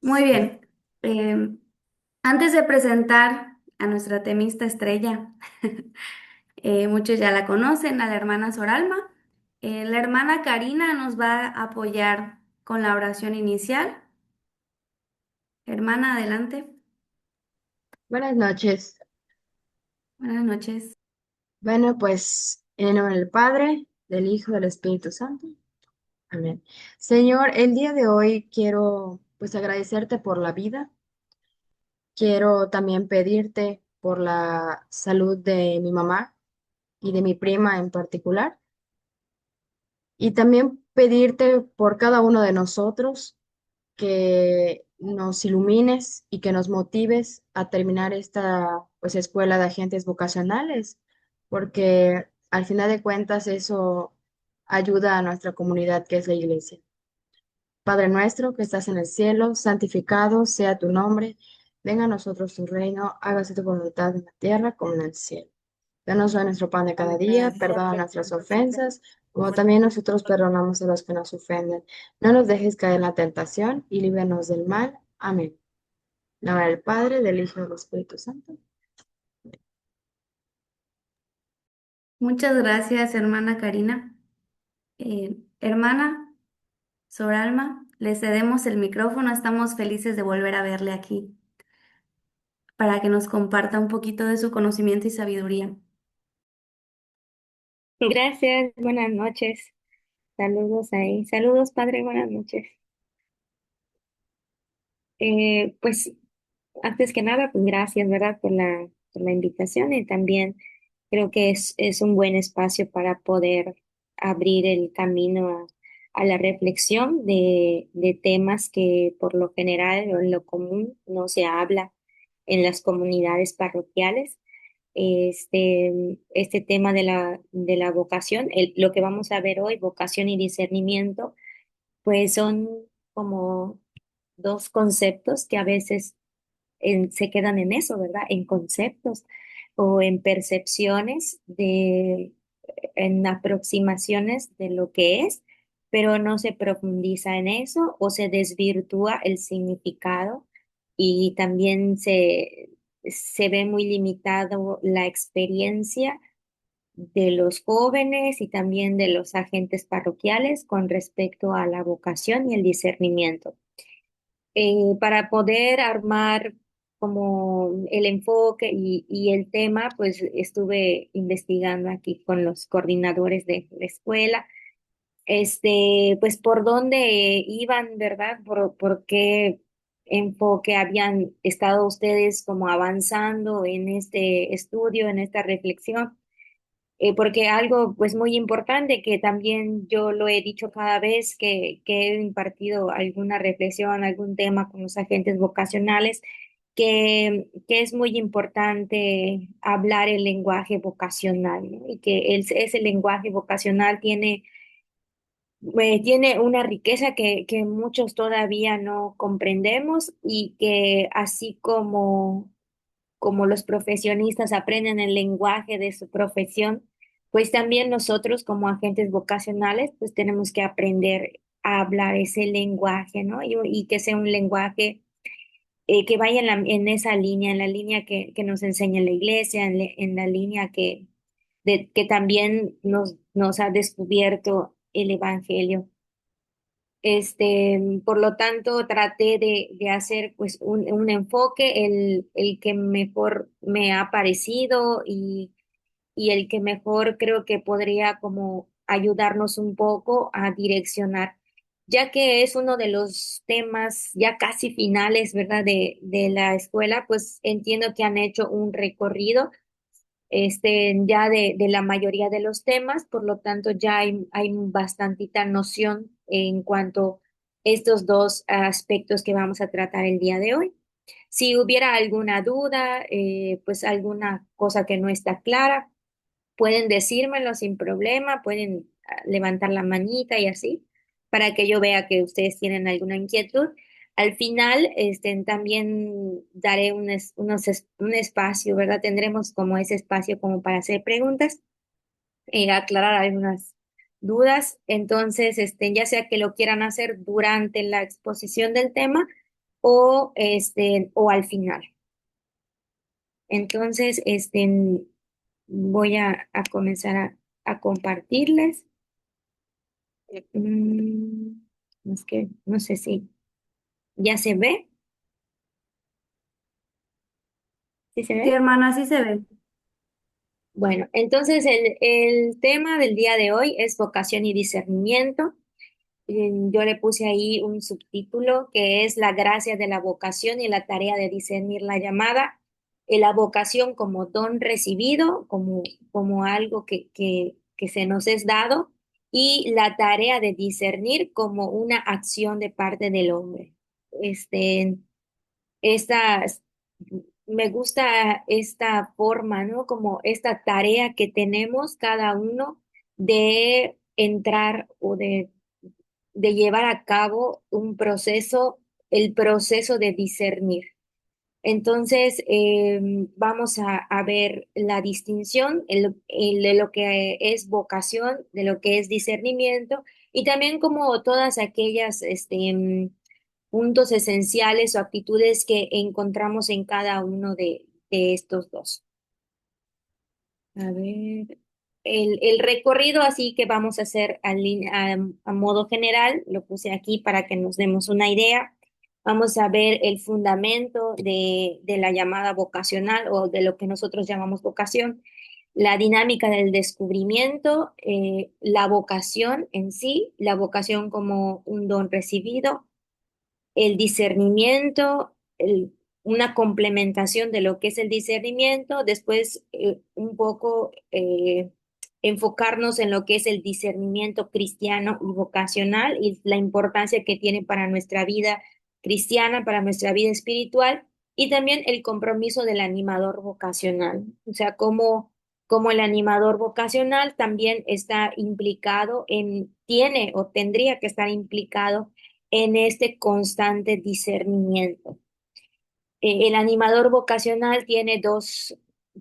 Muy bien. Eh, Antes de presentar a nuestra temista estrella, muchos ya la conocen, a la hermana Soralma. La hermana Karina nos va a apoyar con la oración inicial. Hermana, adelante. Buenas noches. Buenas noches. Bueno, pues en el nombre del Padre, del Hijo, y del Espíritu Santo. Amén. Señor, el día de hoy quiero pues agradecerte por la vida. Quiero también pedirte por la salud de mi mamá y de mi prima en particular. Y también pedirte por cada uno de nosotros que nos ilumines y que nos motives a terminar esta pues escuela de agentes vocacionales, porque al final de cuentas eso ayuda a nuestra comunidad que es la iglesia. Padre nuestro que estás en el cielo, santificado sea tu nombre, venga a nosotros tu reino, hágase tu voluntad en la tierra como en el cielo. Danos hoy nuestro pan de cada día, perdona nuestras ofensas, como también nosotros perdonamos a los que nos ofenden. No nos dejes caer en la tentación y líbranos del mal. Amén. En nombre del Padre, del Hijo y del Espíritu Santo. Muchas gracias, hermana Karina. Hermana Soralma, le cedemos el micrófono. Estamos felices de volver a verle aquí para que nos comparta un poquito de su conocimiento y sabiduría. Gracias, buenas noches. Saludos ahí. Saludos, padre, buenas noches. Pues antes que nada, pues gracias, ¿verdad? Por la invitación y también creo que es un buen espacio para poder abrir el camino a la reflexión de temas que por lo general o en lo común no se habla en las comunidades parroquiales. Este tema de la vocación, lo que vamos a ver hoy, vocación y discernimiento, pues son como dos conceptos que a veces se quedan en eso, ¿verdad? En conceptos o en percepciones en aproximaciones de lo que es, pero no se profundiza en eso o se desvirtúa el significado y también se ve muy limitado la experiencia de los jóvenes y también de los agentes parroquiales con respecto a la vocación y el discernimiento. Para poder armar como el enfoque y el tema, pues estuve investigando aquí con los coordinadores de la escuela, pues por dónde iban, ¿verdad? Por qué enfoque habían estado ustedes como avanzando en este estudio, en esta reflexión. Porque algo pues muy importante que también yo lo he dicho cada vez que he impartido alguna reflexión, algún tema con los agentes vocacionales, que es muy importante hablar el lenguaje vocacional, ¿no? Y que ese lenguaje vocacional tiene una riqueza que muchos todavía no comprendemos y que así como los profesionistas aprenden el lenguaje de su profesión, pues también nosotros como agentes vocacionales, pues tenemos que aprender a hablar ese lenguaje, ¿no? Y que sea un lenguaje que vaya en esa línea, en la línea que nos enseña la iglesia, en la línea que también nos ha descubierto el Evangelio. Por lo tanto, traté de hacer pues un enfoque, el que mejor me ha parecido y el que mejor creo que podría como ayudarnos un poco a direccionar, ya que es uno de los temas ya casi finales, ¿verdad? De la escuela, pues entiendo que han hecho un recorrido ya de la mayoría de los temas, por lo tanto ya hay bastantita noción en cuanto a estos dos aspectos que vamos a tratar el día de hoy. Si hubiera alguna duda, pues alguna cosa que no está clara, pueden decírmelo sin problema, pueden levantar la manita y así, para que yo vea que ustedes tienen alguna inquietud. Al final, también daré un espacio, ¿verdad? Tendremos como ese espacio como para hacer preguntas, aclarar algunas dudas. Entonces, ya sea que lo quieran hacer durante la exposición del tema o al final. Entonces, voy a comenzar a compartirles. Mm, es que no sé si ya se ve. ¿Sí se Sí, ve? hermana, sí se ve. Bueno, entonces el tema del día de hoy es vocación y discernimiento. Yo le puse ahí un subtítulo que es la gracia de la vocación y la tarea de discernir la llamada. La vocación como don recibido, como algo que se nos es dado, y la tarea de discernir como una acción de parte del hombre. Este, esta, Me gusta esta forma, ¿no? Como esta tarea que tenemos cada uno de entrar o de llevar a cabo un proceso, el proceso de discernir. Entonces, vamos a ver la distinción de lo que es vocación, de lo que es discernimiento, y también como todas aquellas puntos esenciales o actitudes que encontramos en cada uno de estos dos. A ver, el recorrido así que vamos a hacer a modo general, lo puse aquí para que nos demos una idea. Vamos a ver el fundamento de la llamada vocacional o de lo que nosotros llamamos vocación, la dinámica del descubrimiento, la vocación en sí, la vocación como un don recibido, el discernimiento, una complementación de lo que es el discernimiento, después un poco enfocarnos en lo que es el discernimiento cristiano y vocacional y la importancia que tiene para nuestra vida cristiana, para nuestra vida espiritual, y también el compromiso del animador vocacional, o sea, como el animador vocacional también está implicado tiene o tendría que estar implicado en este constante discernimiento. El animador vocacional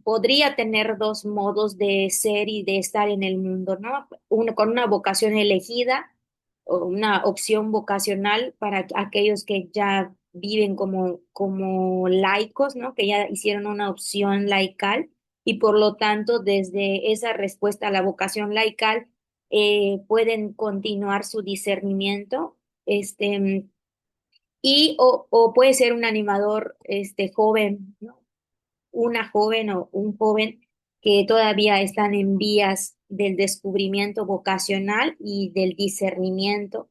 podría tener dos modos de ser y de estar en el mundo, ¿no? Uno con una vocación elegida o una opción vocacional para aquellos que ya viven como laicos, ¿no? Que ya hicieron una opción laical y por lo tanto desde esa respuesta a la vocación laical pueden continuar su discernimiento. O puede ser un animador joven, ¿no? Una joven o un joven que todavía están en vías del descubrimiento vocacional y del discernimiento.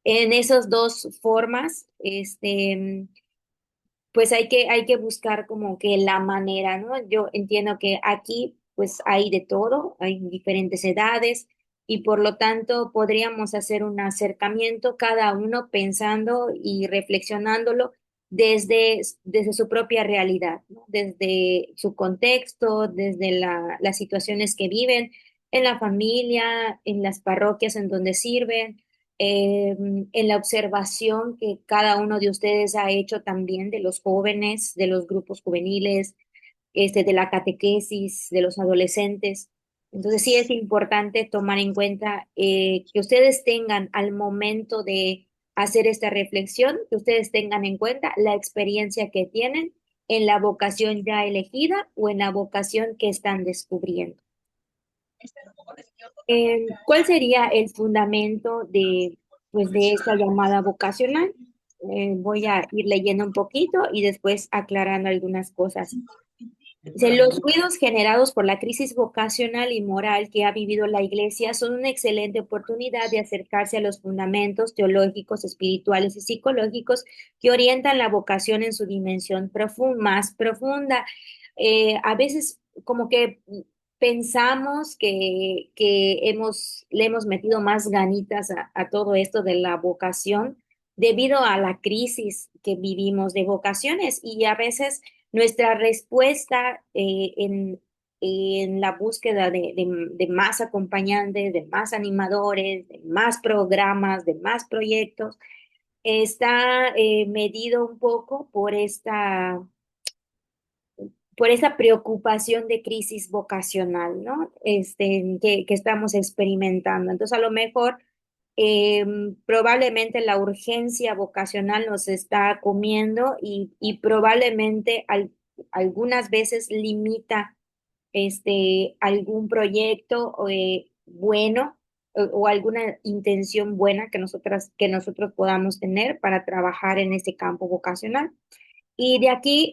En esas dos formas, pues hay que buscar como que la manera, ¿no? Yo entiendo que aquí pues hay de todo, hay diferentes edades y por lo tanto podríamos hacer un acercamiento cada uno pensando y reflexionándolo desde su propia realidad, ¿no? Desde su contexto, desde las situaciones que viven en la familia, en las parroquias en donde sirven, en la observación que cada uno de ustedes ha hecho también de los jóvenes, de los grupos juveniles, de la catequesis, de los adolescentes. Entonces sí es importante tomar en cuenta que ustedes tengan al momento de hacer esta reflexión, que ustedes tengan en cuenta la experiencia que tienen en la vocación ya elegida o en la vocación que están descubriendo. ¿Cuál sería el fundamento pues, de esta llamada vocacional? Voy a ir leyendo un poquito y después aclarando algunas cosas. Dice, los ruidos generados por la crisis vocacional y moral que ha vivido la Iglesia son una excelente oportunidad de acercarse a los fundamentos teológicos, espirituales y psicológicos que orientan la vocación en su dimensión más profunda. A veces como que pensamos que le hemos metido más ganitas a todo esto de la vocación debido a la crisis que vivimos de vocaciones y a veces nuestra respuesta en la búsqueda de más acompañantes, de más animadores, de más programas, de más proyectos, está medido un poco por esta preocupación de crisis vocacional, ¿no? Que estamos experimentando. Entonces, a lo mejor Probablemente la urgencia vocacional nos está comiendo y probablemente algunas veces limita algún proyecto bueno o alguna intención buena que nosotros podamos tener para trabajar en este campo vocacional. Y de aquí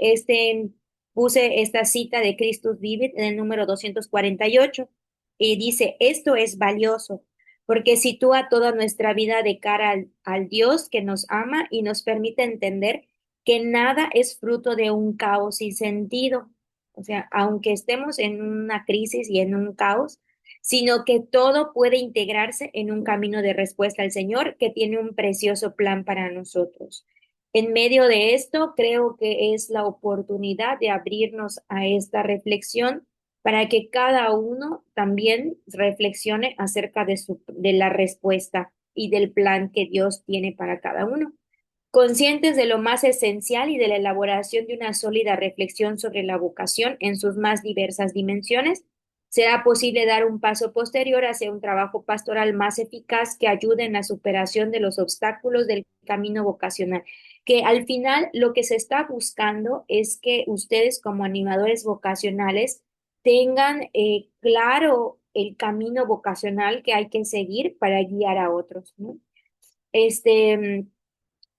puse esta cita de Christus Vivit en el número 248 y dice, esto es valioso porque sitúa toda nuestra vida de cara al Dios que nos ama y nos permite entender que nada es fruto de un caos sin sentido. O sea, aunque estemos en una crisis y en un caos, sino que todo puede integrarse en un camino de respuesta al Señor que tiene un precioso plan para nosotros. En medio de esto, creo que es la oportunidad de abrirnos a esta reflexión para que cada uno también reflexione acerca de la respuesta y del plan que Dios tiene para cada uno. Conscientes de lo más esencial y de la elaboración de una sólida reflexión sobre la vocación en sus más diversas dimensiones, será posible dar un paso posterior hacia un trabajo pastoral más eficaz que ayude en la superación de los obstáculos del camino vocacional. Que al final lo que se está buscando es que ustedes como animadores vocacionales tengan claro el camino vocacional que hay que seguir para guiar a otros, ¿no? Este,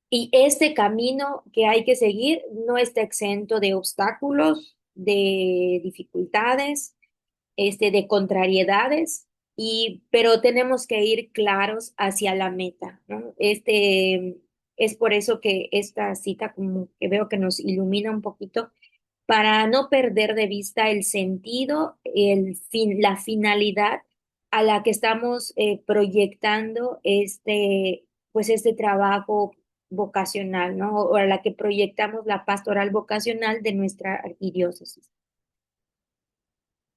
y este camino que hay que seguir no está exento de obstáculos, de dificultades, de contrariedades, pero tenemos que ir claros hacia la meta, ¿no? Es por eso que esta cita como que veo que nos ilumina un poquito para no perder de vista el sentido, la finalidad a la que estamos proyectando pues este trabajo vocacional, ¿no? O a la que proyectamos la pastoral vocacional de nuestra arquidiócesis.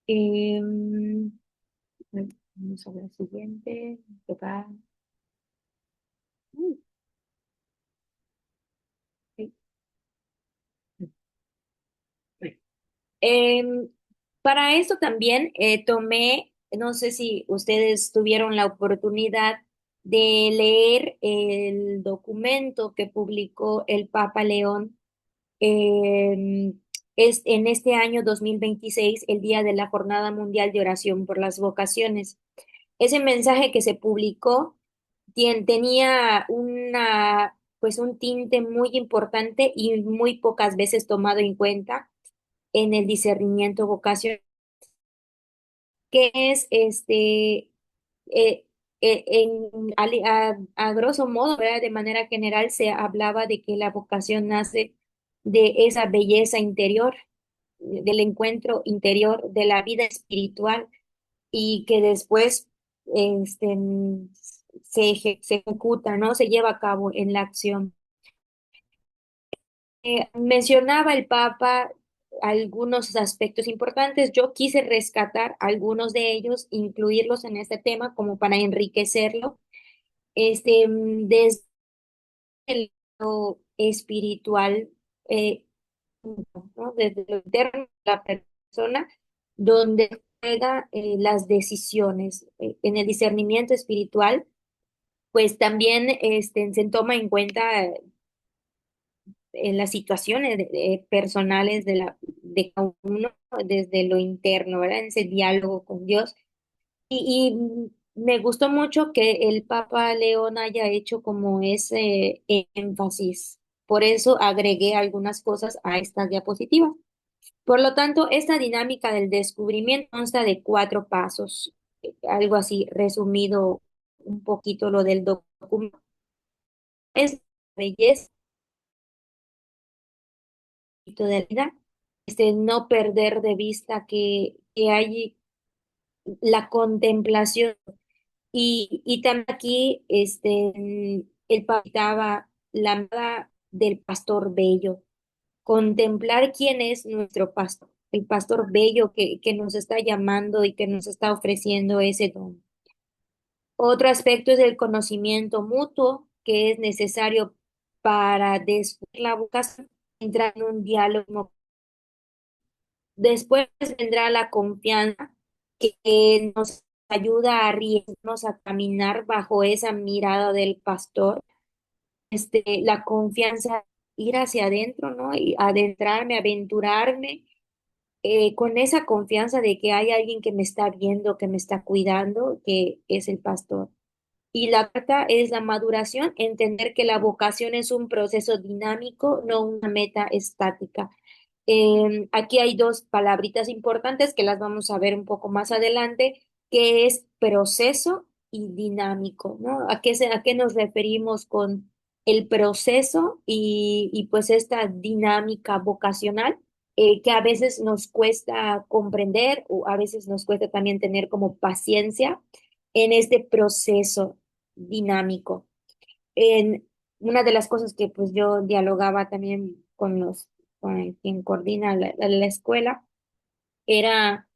Em, Vamos a la siguiente. Toca- Mm, sí. Em, para eso también tomé, no sé si ustedes tuvieron la oportunidad de leer el documento que publicó el Papa León em, en este año 2026, el día de la Jornada Mundial de Oración por las Vocaciones. Ese mensaje que se publicó tenía pues un tinte muy importante y muy pocas veces tomado en cuenta en el discernimiento vocacional, que es a grosso modo, ¿verdad? De manera general se hablaba de que la vocación nace de esa belleza interior, del encuentro interior, de la vida espiritual y que después este, se ejecuta, ¿no? Se lleva a cabo en la acción. Mencionaba el Papa algunos aspectos importantes. Yo quise rescatar algunos de ellos, incluirlos en este tema como para enriquecerlo, desde el lado espiritual, eh, ¿no? Desde lo interno de la persona, donde juega las decisiones. En el discernimiento espiritual, pues también se toma en cuenta en las situaciones personales de cada uno desde lo interno, ¿verdad? En ese diálogo con Dios. Y me gustó mucho que el Papa León haya hecho como ese énfasis. Por eso agregué algunas cosas a estas diapositivas. Por lo tanto, esta dinámica del descubrimiento consta de 4 pasos, algo así resumido un poquito lo del documento. Es belleza de la vida, no perder de vista que hay la contemplación y también aquí el papá la mirada del pastor bello, contemplar quién es nuestro pastor, el pastor bello que nos está llamando y que nos está ofreciendo ese don. Otro aspecto es el conocimiento mutuo que es necesario para descubrir la vocación, entrar en un diálogo. Después vendrá la confianza que nos ayuda a arriesgarnos a caminar bajo esa mirada del pastor, la confianza, ir hacia adentro, ¿no? Y adentrarme, aventurarme, con esa confianza de que hay alguien que me está viendo, que me está cuidando, que es el pastor. Y la cuarta es la maduración, entender que la vocación es un proceso dinámico, no una meta estática. Aquí hay dos palabritas importantes que las vamos a ver un poco más adelante, que es proceso y dinámico, ¿no? A qué nos referimos con el proceso y pues esta dinámica vocacional, que a veces nos cuesta comprender o a veces nos cuesta también tener como paciencia en este proceso dinámico? En una de las cosas que pues yo dialogaba también con quien coordina la escuela era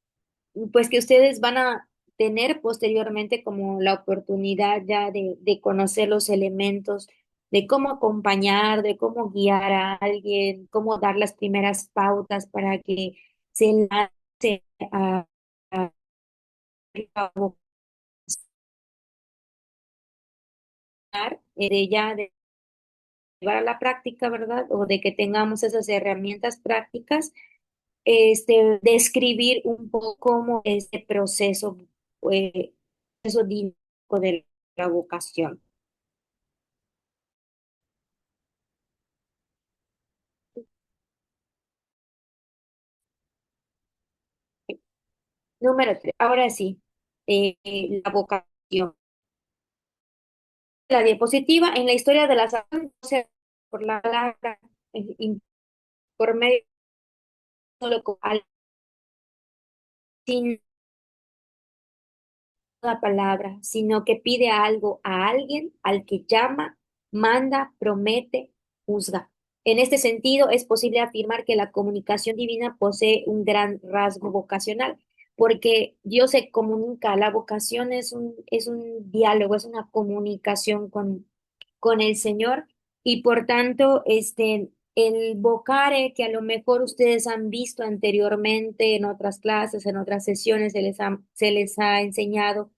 pues que ustedes van a tener posteriormente como la oportunidad ya de conocer los elementos, de cómo acompañar, de cómo guiar a alguien, cómo dar las primeras pautas para que se lance a vocar, de ya de llevar a la práctica, ¿verdad? O de que tengamos esas herramientas prácticas, describir un poco cómo este proceso dinámico de la vocación. Número 3, ahora sí, la vocación. La diapositiva en la historia de la salud, o sea, por la palabra, por medio solo con sin la palabra, sino que pide algo a alguien al que llama, manda, promete, juzga. En este sentido, es posible afirmar que la comunicación divina posee un gran rasgo vocacional, porque Dios se comunica, la vocación es un diálogo, es una comunicación con el Señor, y por tanto, el vocare que a lo mejor ustedes han visto anteriormente en otras clases, en otras sesiones, se les ha enseñado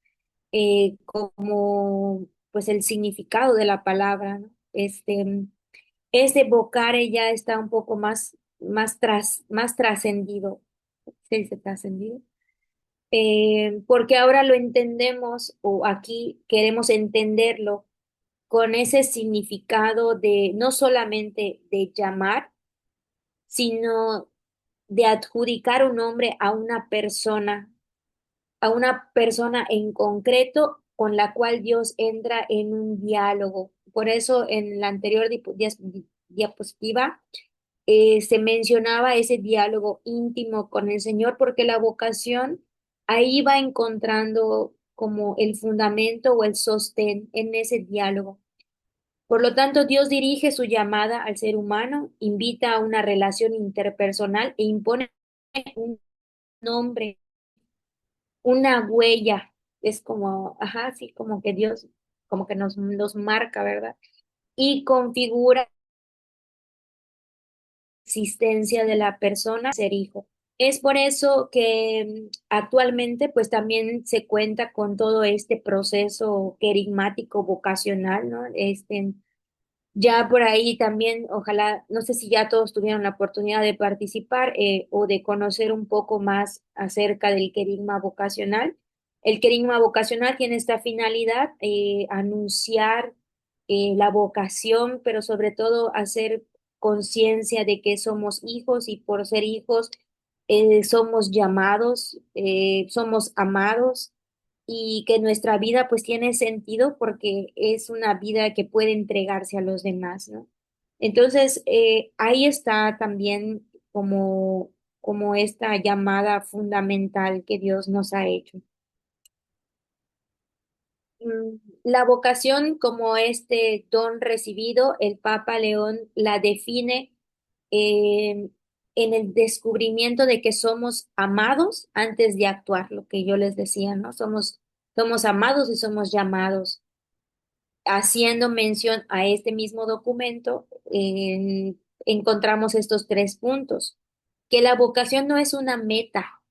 como pues el significado de la palabra, ¿no? Ese vocare ya está un poco más trascendido, ¿se dice trascendido? Porque ahora lo entendemos o aquí queremos entenderlo con ese significado de no solamente de llamar, sino de adjudicar un nombre a una persona en concreto con la cual Dios entra en un diálogo. Por eso en la anterior diapositiva se mencionaba ese diálogo íntimo con el Señor, porque la vocación ahí va encontrando como el fundamento o el sostén en ese diálogo. Por lo tanto, Dios dirige su llamada al ser humano, invita a una relación interpersonal e impone un nombre, una huella. Es como, ajá, sí, como que Dios, como que nos marca, ¿verdad? Y configura la existencia de la persona, ser hijo. Es por eso que actualmente pues también se cuenta con todo este proceso querigmático vocacional, ¿no? Ya por ahí también, ojalá, no sé si ya todos tuvieron la oportunidad de participar o de conocer un poco más acerca del querigma vocacional. El querigma vocacional tiene esta finalidad, anunciar la vocación, pero sobre todo hacer conciencia de que somos hijos y por ser hijos somos llamados, somos amados y que nuestra vida pues tiene sentido porque es una vida que puede entregarse a los demás, ¿no? Entonces, ahí está también como esta llamada fundamental que Dios nos ha hecho. La vocación como este don recibido, el Papa León la define eh, en el descubrimiento de que somos amados antes de actuar, lo que yo les decía, ¿no? Somos amados y somos llamados. Haciendo mención a este mismo documento, encontramos estos tres puntos, que la vocación no es una meta,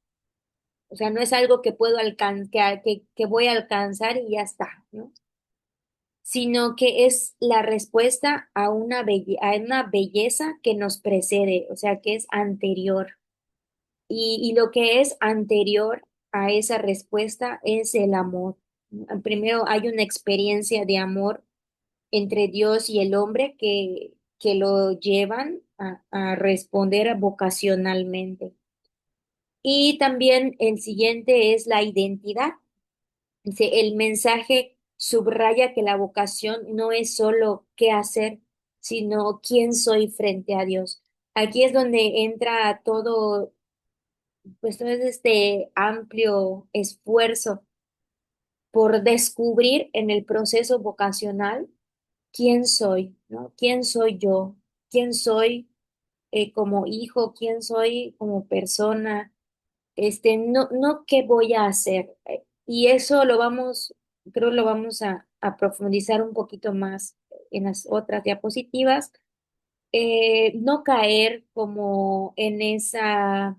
O sea, no es algo que puedo alcanzar, que voy a alcanzar y ya está, ¿no? Sino que es la respuesta a a una belleza que nos precede, o sea, que es anterior. Y lo que es anterior a esa respuesta es el amor. Primero hay una experiencia de amor entre Dios y el hombre que lo llevan a responder vocacionalmente. Y también el siguiente es la identidad. Dice, el mensaje subraya que la vocación no es solo qué hacer, sino quién soy frente a Dios. Aquí es donde entra todo, pues todo este amplio esfuerzo por descubrir en el proceso vocacional quién soy, ¿no? ¿Quién soy yo? ¿Quién soy como hijo? ¿Quién soy como persona? No qué voy a hacer. Y eso creo lo vamos a profundizar un poquito más en las otras diapositivas. No caer como en esa,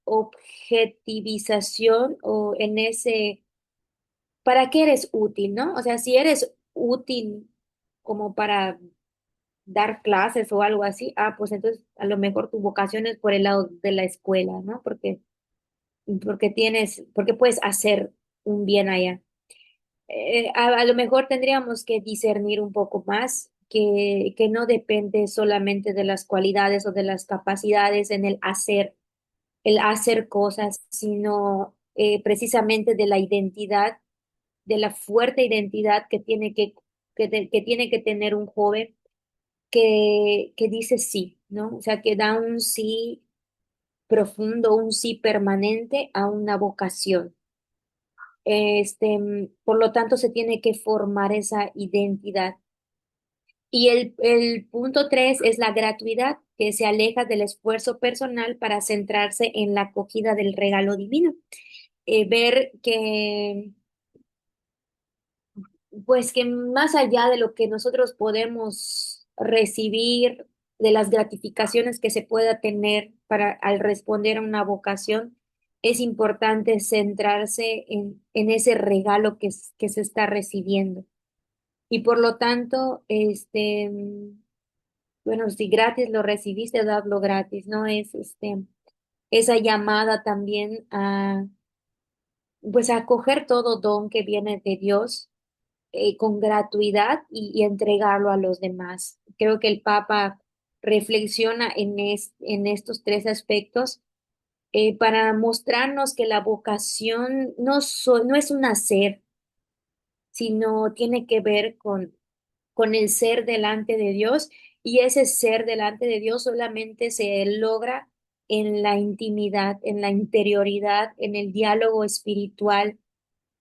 objetivización o en ese, ¿para qué eres útil, no? O sea, si eres útil como para dar clases o algo así, pues entonces a lo mejor tu vocación es por el lado de la escuela, ¿no? Porque puedes hacer un bien allá. A lo mejor tendríamos que discernir un poco más que no depende solamente de las cualidades o de las capacidades en el hacer cosas, sino precisamente de la identidad, de la fuerte identidad que tiene que tener un joven que dice sí, ¿no? O sea, que da un sí profundo, un sí permanente a una vocación. Por lo tanto, se tiene que formar esa identidad. Y el punto 3 es la gratuidad, que se aleja del esfuerzo personal para centrarse en la acogida del regalo divino. Ver que pues que más allá de lo que nosotros podemos recibir, de las gratificaciones que se pueda tener al responder a una vocación, es importante centrarse en ese regalo que se está recibiendo. Y por lo tanto, bueno, si gratis lo recibiste, dadlo gratis, ¿no? Es esa llamada también pues a acoger todo don que viene de Dios con gratuidad y entregarlo a los demás. Creo que el Papa reflexiona en estos tres aspectos para mostrarnos que la vocación no es un hacer, sino tiene que ver con el ser delante de Dios y ese ser delante de Dios solamente se logra en la intimidad, en la interioridad, en el diálogo espiritual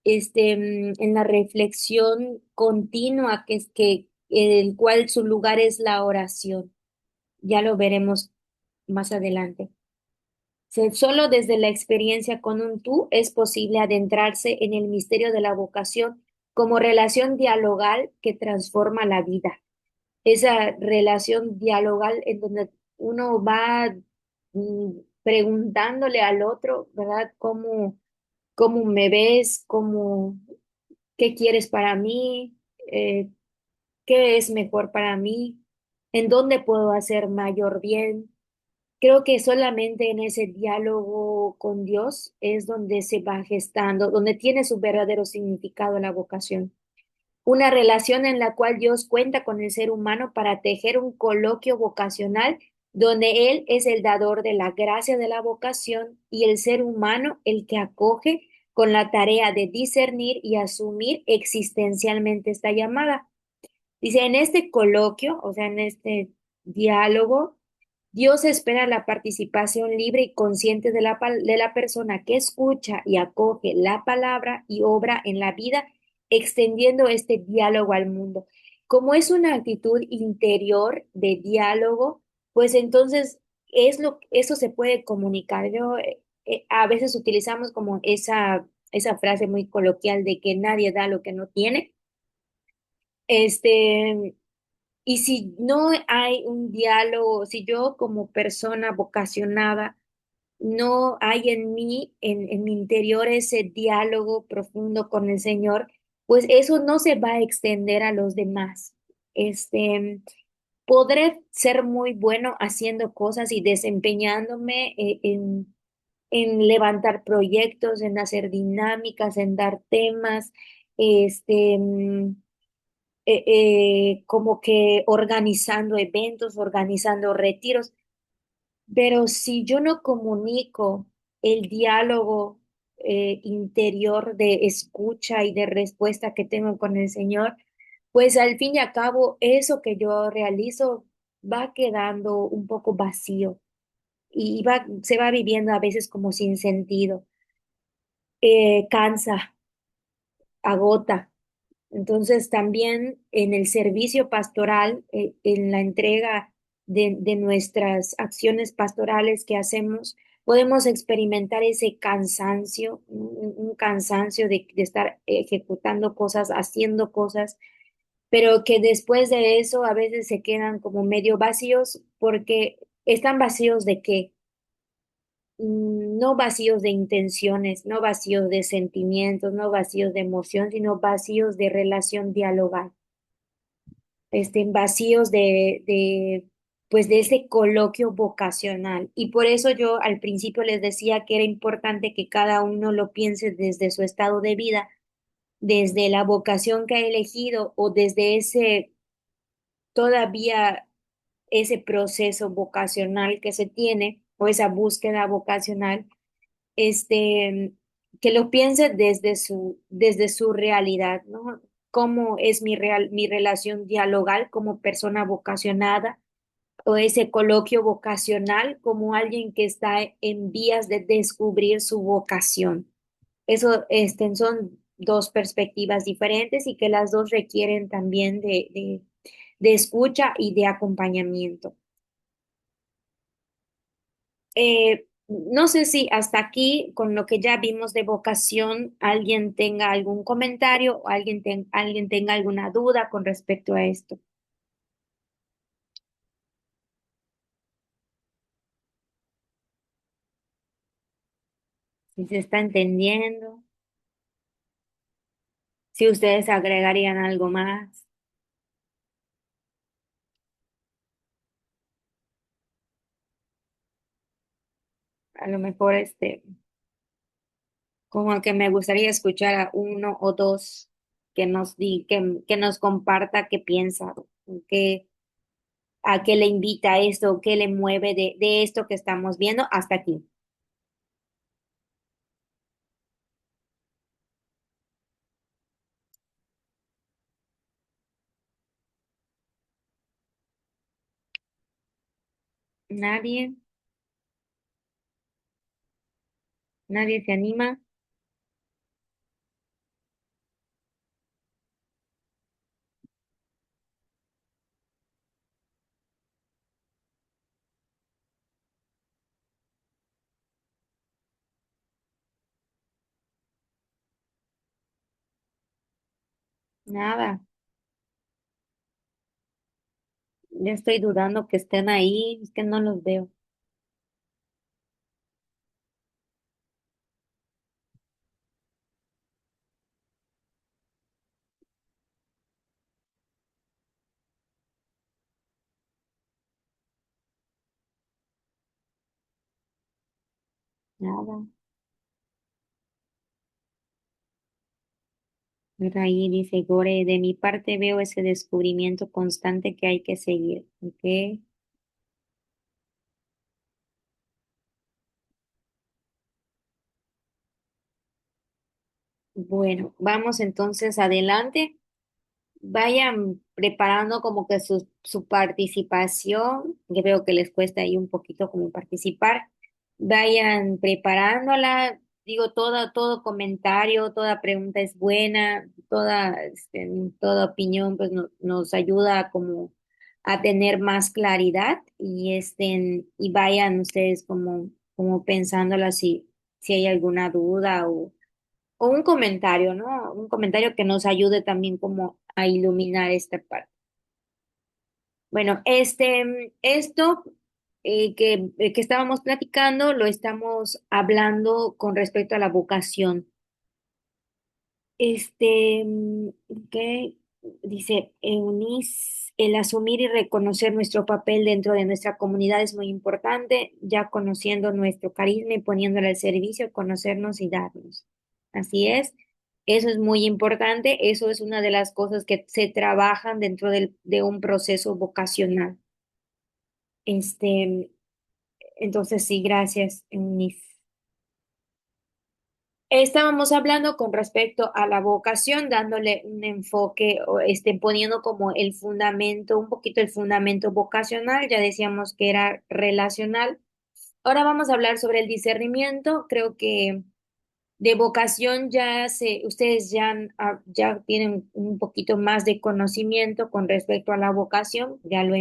en la reflexión continua el cual su lugar es la oración. Ya lo veremos más adelante. Solo desde la experiencia con un tú es posible adentrarse en el misterio de la vocación como relación dialogal que transforma la vida. Esa relación dialogal en donde uno va preguntándole al otro, ¿verdad? ¿Cómo me ves? ¿Qué quieres para mí? ¿Qué es mejor para mí? ¿En dónde puedo hacer mayor bien? Creo que solamente en ese diálogo con Dios es donde se va gestando, donde tiene su verdadero significado la vocación. Una relación en la cual Dios cuenta con el ser humano para tejer un coloquio vocacional donde Él es el dador de la gracia de la vocación y el ser humano el que acoge con la tarea de discernir y asumir existencialmente esta llamada. Dice, en este coloquio, o sea, en este diálogo, Dios espera la participación libre y consciente de de la persona que escucha y acoge la palabra y obra en la vida, extendiendo este diálogo al mundo. Como es una actitud interior de diálogo, pues entonces eso se puede comunicar. A veces utilizamos como esa frase muy coloquial de que nadie da lo que no tiene. Este, Y si no hay un diálogo, si yo como persona vocacionada no hay en mí, en mi interior, ese diálogo profundo con el Señor, pues eso no se va a extender a los demás. Este, podré ser muy bueno haciendo cosas y desempeñándome en levantar proyectos, en hacer dinámicas, en dar temas, este, como que organizando eventos, organizando retiros. Pero si yo no comunico el diálogo interior de escucha y de respuesta que tengo con el Señor, pues al fin y al cabo eso que yo realizo va quedando un poco vacío y se va viviendo a veces como sin sentido. Cansa, agota. Entonces, también en el servicio pastoral, en la entrega de nuestras acciones pastorales que hacemos, podemos experimentar ese cansancio, un cansancio de estar ejecutando cosas, haciendo cosas, pero que después de eso a veces se quedan como medio vacíos porque están vacíos de qué. No vacíos de intenciones, no vacíos de sentimientos, no vacíos de emoción, sino vacíos de relación dialogal, vacíos pues de ese coloquio vocacional. Y por eso yo al principio les decía que era importante que cada uno lo piense desde su estado de vida, desde la vocación que ha elegido o desde ese todavía ese proceso vocacional que se tiene o esa búsqueda vocacional, este, que lo piense desde su realidad, ¿no? ¿Cómo es mi relación dialogal como persona vocacionada o ese coloquio vocacional como alguien que está en vías de descubrir su vocación? Eso, son dos perspectivas diferentes y que las dos requieren también de escucha y de acompañamiento. No sé si hasta aquí, con lo que ya vimos de vocación, alguien tenga algún comentario o alguien tenga alguna duda con respecto a esto. Si se está entendiendo, si ustedes agregarían algo más, a lo mejor como que me gustaría escuchar a uno o dos que nos comparta qué piensa, qué, a qué le invita esto, qué le mueve de esto que estamos viendo hasta aquí. Nadie, nadie se anima. Nada, ya estoy dudando que estén ahí, es que no los veo. Nada. Mira, ahí dice Gore, de mi parte veo ese descubrimiento constante que hay que seguir. ¿Ok? Bueno, vamos entonces adelante. Vayan preparando como que su participación, que veo que les cuesta ahí un poquito como participar. Vayan preparándola. Digo, todo comentario, toda pregunta es buena, toda opinión pues nos ayuda como a tener más claridad y vayan ustedes como pensándola si hay alguna duda o un comentario, ¿no? Un comentario que nos ayude también como a iluminar esta parte. Bueno, esto que estábamos platicando lo estamos hablando con respecto a la vocación. ¿Qué dice Eunice? El asumir y reconocer nuestro papel dentro de nuestra comunidad es muy importante, ya conociendo nuestro carisma y poniéndolo al servicio, conocernos y darnos. Así es, eso es muy importante, eso es una de las cosas que se trabajan dentro de un proceso vocacional. Este, entonces sí, gracias, Eunice. Estábamos hablando con respecto a la vocación, dándole un enfoque, o poniendo como el fundamento, un poquito el fundamento vocacional, ya decíamos que era relacional. Ahora vamos a hablar sobre el discernimiento. Creo que de vocación ustedes ya tienen un poquito más de conocimiento con respecto a la vocación, ya lo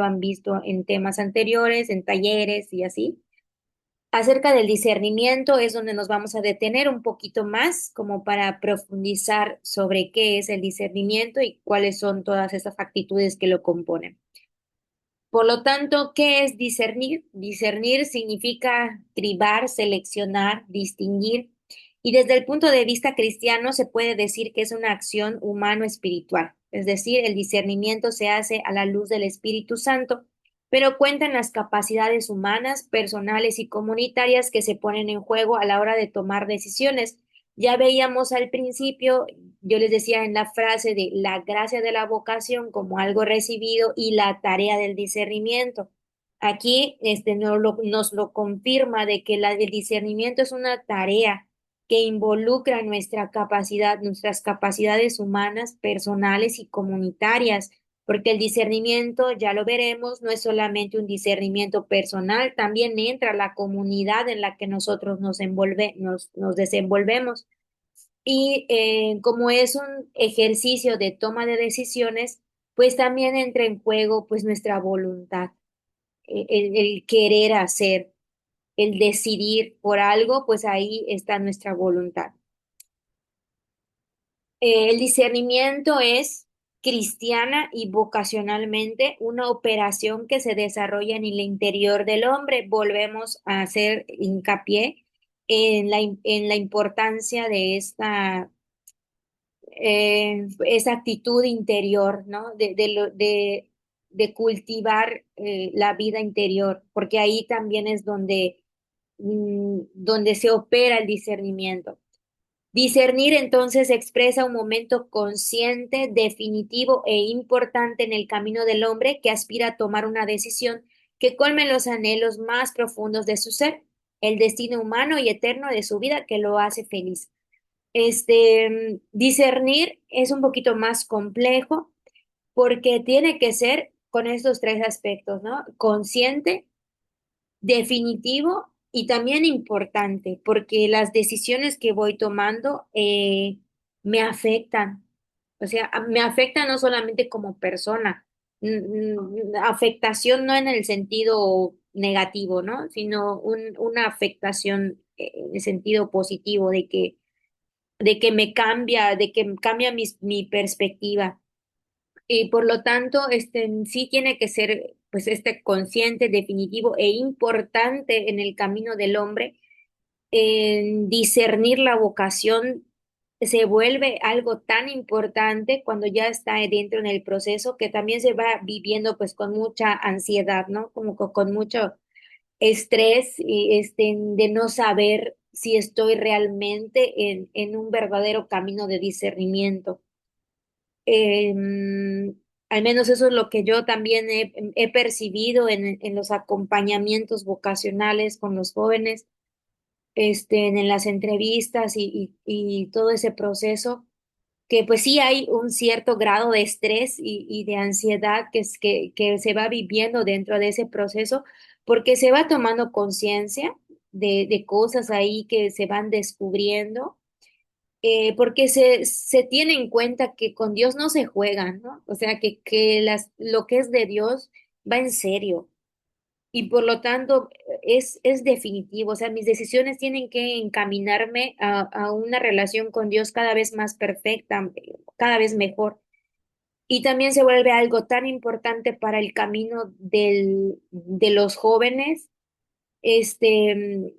han visto en temas anteriores, en talleres y así. Acerca del discernimiento es donde nos vamos a detener un poquito más, como para profundizar sobre qué es el discernimiento y cuáles son todas esas actitudes que lo componen. Por lo tanto, ¿qué es discernir? Discernir significa cribar, seleccionar, distinguir, y desde el punto de vista cristiano se puede decir que es una acción humano-espiritual, es decir, el discernimiento se hace a la luz del Espíritu Santo, pero cuentan las capacidades humanas, personales y comunitarias que se ponen en juego a la hora de tomar decisiones. Ya veíamos al principio, yo les decía en la frase de la gracia de la vocación como algo recibido y la tarea del discernimiento. Aquí nos lo confirma de que el discernimiento es una tarea que involucra nuestras capacidades humanas, personales y comunitarias, porque el discernimiento, ya lo veremos, no es solamente un discernimiento personal, también entra la comunidad en la que nosotros nos desenvolvemos. Y como es un ejercicio de toma de decisiones, pues también entra en juego pues nuestra voluntad, el querer hacer, el decidir por algo, pues ahí está nuestra voluntad. El discernimiento es cristiana y vocacionalmente una operación que se desarrolla en el interior del hombre. Volvemos a hacer hincapié en en la importancia de esa actitud interior, ¿no? De cultivar la vida interior, porque ahí también es donde se opera el discernimiento. Discernir entonces expresa un momento consciente, definitivo e importante en el camino del hombre que aspira a tomar una decisión que colme los anhelos más profundos de su ser, el destino humano y eterno de su vida que lo hace feliz. Discernir es un poquito más complejo porque tiene que ser con estos tres aspectos, ¿no? Consciente, definitivo y también importante, porque las decisiones que voy tomando me afectan. O sea, me afectan no solamente como persona, afectación no en el sentido negativo, ¿no? Sino una afectación en el sentido positivo de que cambia mi perspectiva. Y por lo tanto, sí tiene que ser, pues, consciente, definitivo e importante en el camino del hombre. En discernir la vocación se vuelve algo tan importante cuando ya está dentro en el proceso que también se va viviendo, pues, con mucha ansiedad, ¿no? Como con mucho estrés y de no saber si estoy realmente en un verdadero camino de discernimiento. Al menos eso es lo que yo también he percibido en los acompañamientos vocacionales con los jóvenes, en las entrevistas y todo ese proceso, que pues sí hay un cierto grado de estrés y de ansiedad que se va viviendo dentro de ese proceso, porque se va tomando conciencia de cosas ahí que se van descubriendo porque se tiene en cuenta que con Dios no se juega, ¿no? O sea, que lo que es de Dios va en serio y por lo tanto es definitivo. O sea, mis decisiones tienen que encaminarme a una relación con Dios cada vez más perfecta, cada vez mejor. y también se vuelve algo tan importante para el camino de los jóvenes, este,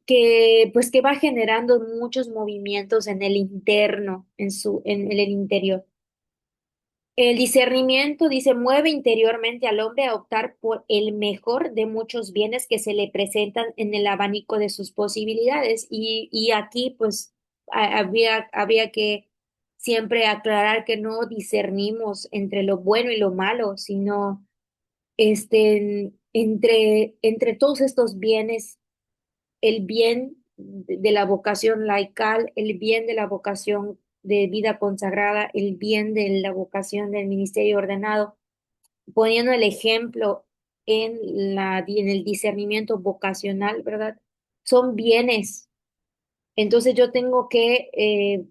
que pues que va generando muchos movimientos en el interno, en el interior. El discernimiento, dice, mueve interiormente al hombre a optar por el mejor de muchos bienes que se le presentan en el abanico de sus posibilidades. Y aquí, pues, había que siempre aclarar que no discernimos entre lo bueno y lo malo, sino entre todos estos bienes, el bien de la vocación laical, el bien de la vocación de vida consagrada, el bien de la vocación del ministerio ordenado, poniendo el ejemplo en el discernimiento vocacional, ¿verdad? Son bienes. Entonces yo tengo que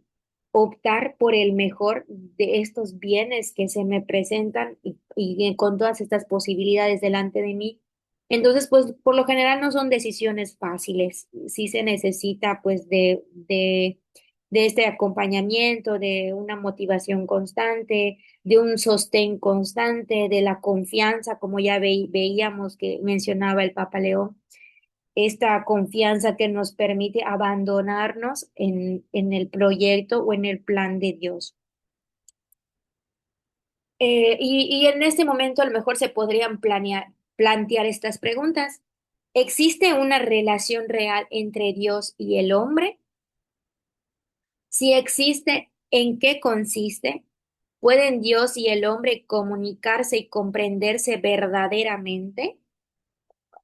optar por el mejor de estos bienes que se me presentan y con todas estas posibilidades delante de mí. Entonces, pues por lo general no son decisiones fáciles. Sí se necesita pues de este acompañamiento, de una motivación constante, de un sostén constante, de la confianza, como ya veíamos que mencionaba el Papa León, esta confianza que nos permite abandonarnos en el proyecto o en el plan de Dios. Y en este momento a lo mejor se podrían plantear estas preguntas. ¿Existe una relación real entre Dios y el hombre? Si existe, ¿en qué consiste? ¿Pueden Dios y el hombre comunicarse y comprenderse verdaderamente?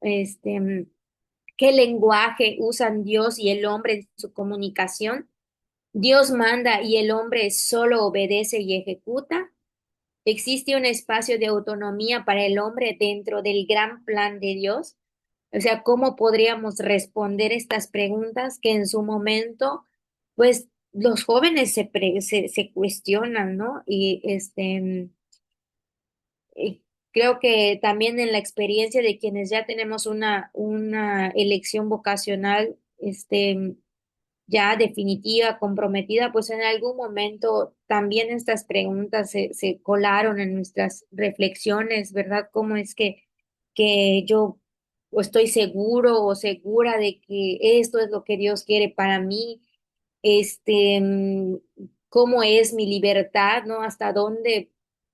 Este, ¿Qué lenguaje usan Dios y el hombre en su comunicación? ¿Dios manda y el hombre solo obedece y ejecuta? ¿Existe un espacio de autonomía para el hombre dentro del gran plan de Dios? O sea, ¿cómo podríamos responder estas preguntas que en su momento, pues, los jóvenes se cuestionan, ¿no? Y creo que también en la experiencia de quienes ya tenemos una elección vocacional, ya definitiva, comprometida, pues en algún momento también estas preguntas se colaron en nuestras reflexiones, ¿verdad? ¿Cómo es que yo o estoy seguro o segura de que esto es lo que Dios quiere para mí? Este, mm, ¿Cómo es mi libertad, ¿no? ¿Hasta dónde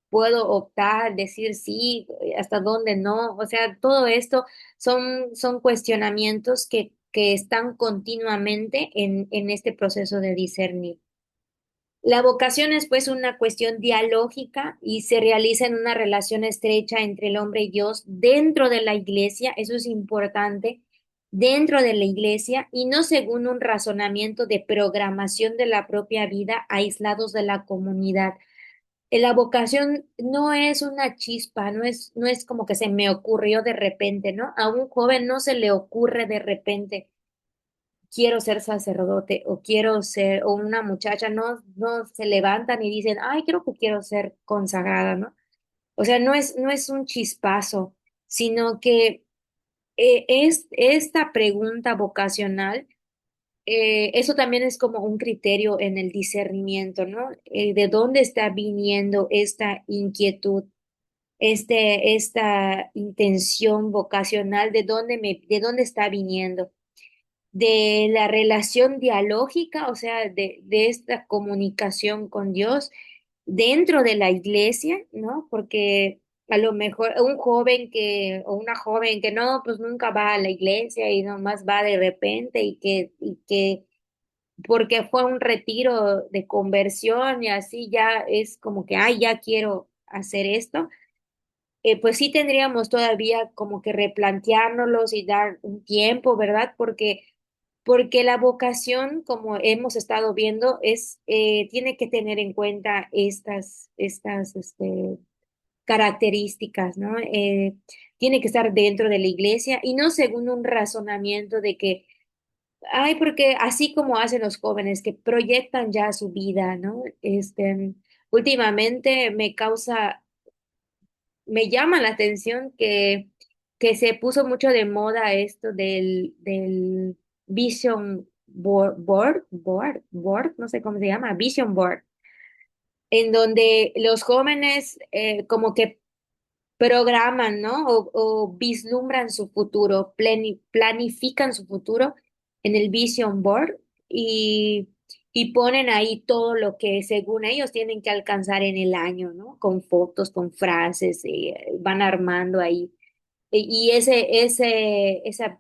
puedo optar, decir sí, hasta dónde no? O sea, todo esto son cuestionamientos que están continuamente en este proceso de discernir. La vocación es pues una cuestión dialógica y se realiza en una relación estrecha entre el hombre y Dios dentro de la iglesia, eso es importante, dentro de la iglesia y no según un razonamiento de programación de la propia vida aislados de la comunidad. La vocación no es una chispa, no es como que se me ocurrió de repente, ¿no? A un joven no se le ocurre de repente quiero ser sacerdote o quiero ser, o una muchacha, no se levantan y dicen, ay, creo que quiero ser consagrada, ¿no? O sea, no es un chispazo, sino que es esta pregunta vocacional, eso también es como un criterio en el discernimiento, ¿no? ¿De dónde está viniendo esta inquietud? Esta intención vocacional, de dónde está viniendo? De la relación dialógica, o sea, de esta comunicación con Dios dentro de la iglesia, ¿no? Porque a lo mejor un joven o una joven que no, pues nunca va a la iglesia y nomás va de repente y que porque fue un retiro de conversión y así ya es como que, ay, ya quiero hacer esto, pues sí tendríamos todavía como que replanteárnoslos y dar un tiempo, ¿verdad? Porque la vocación, como hemos estado viendo, tiene que tener en cuenta estas características, ¿no? Tiene que estar dentro de la iglesia y no según un razonamiento de que, ay, porque así como hacen los jóvenes que proyectan ya su vida, ¿no? Últimamente me llama la atención que se puso mucho de moda esto del Vision board, no sé cómo se llama, Vision Board. en donde los jóvenes como que programan, ¿no? O vislumbran su futuro, planifican su futuro en el Vision Board y, y ponen ahí todo lo que según ellos tienen que alcanzar en el año, ¿no? Con fotos, con frases, van armando ahí. Y ese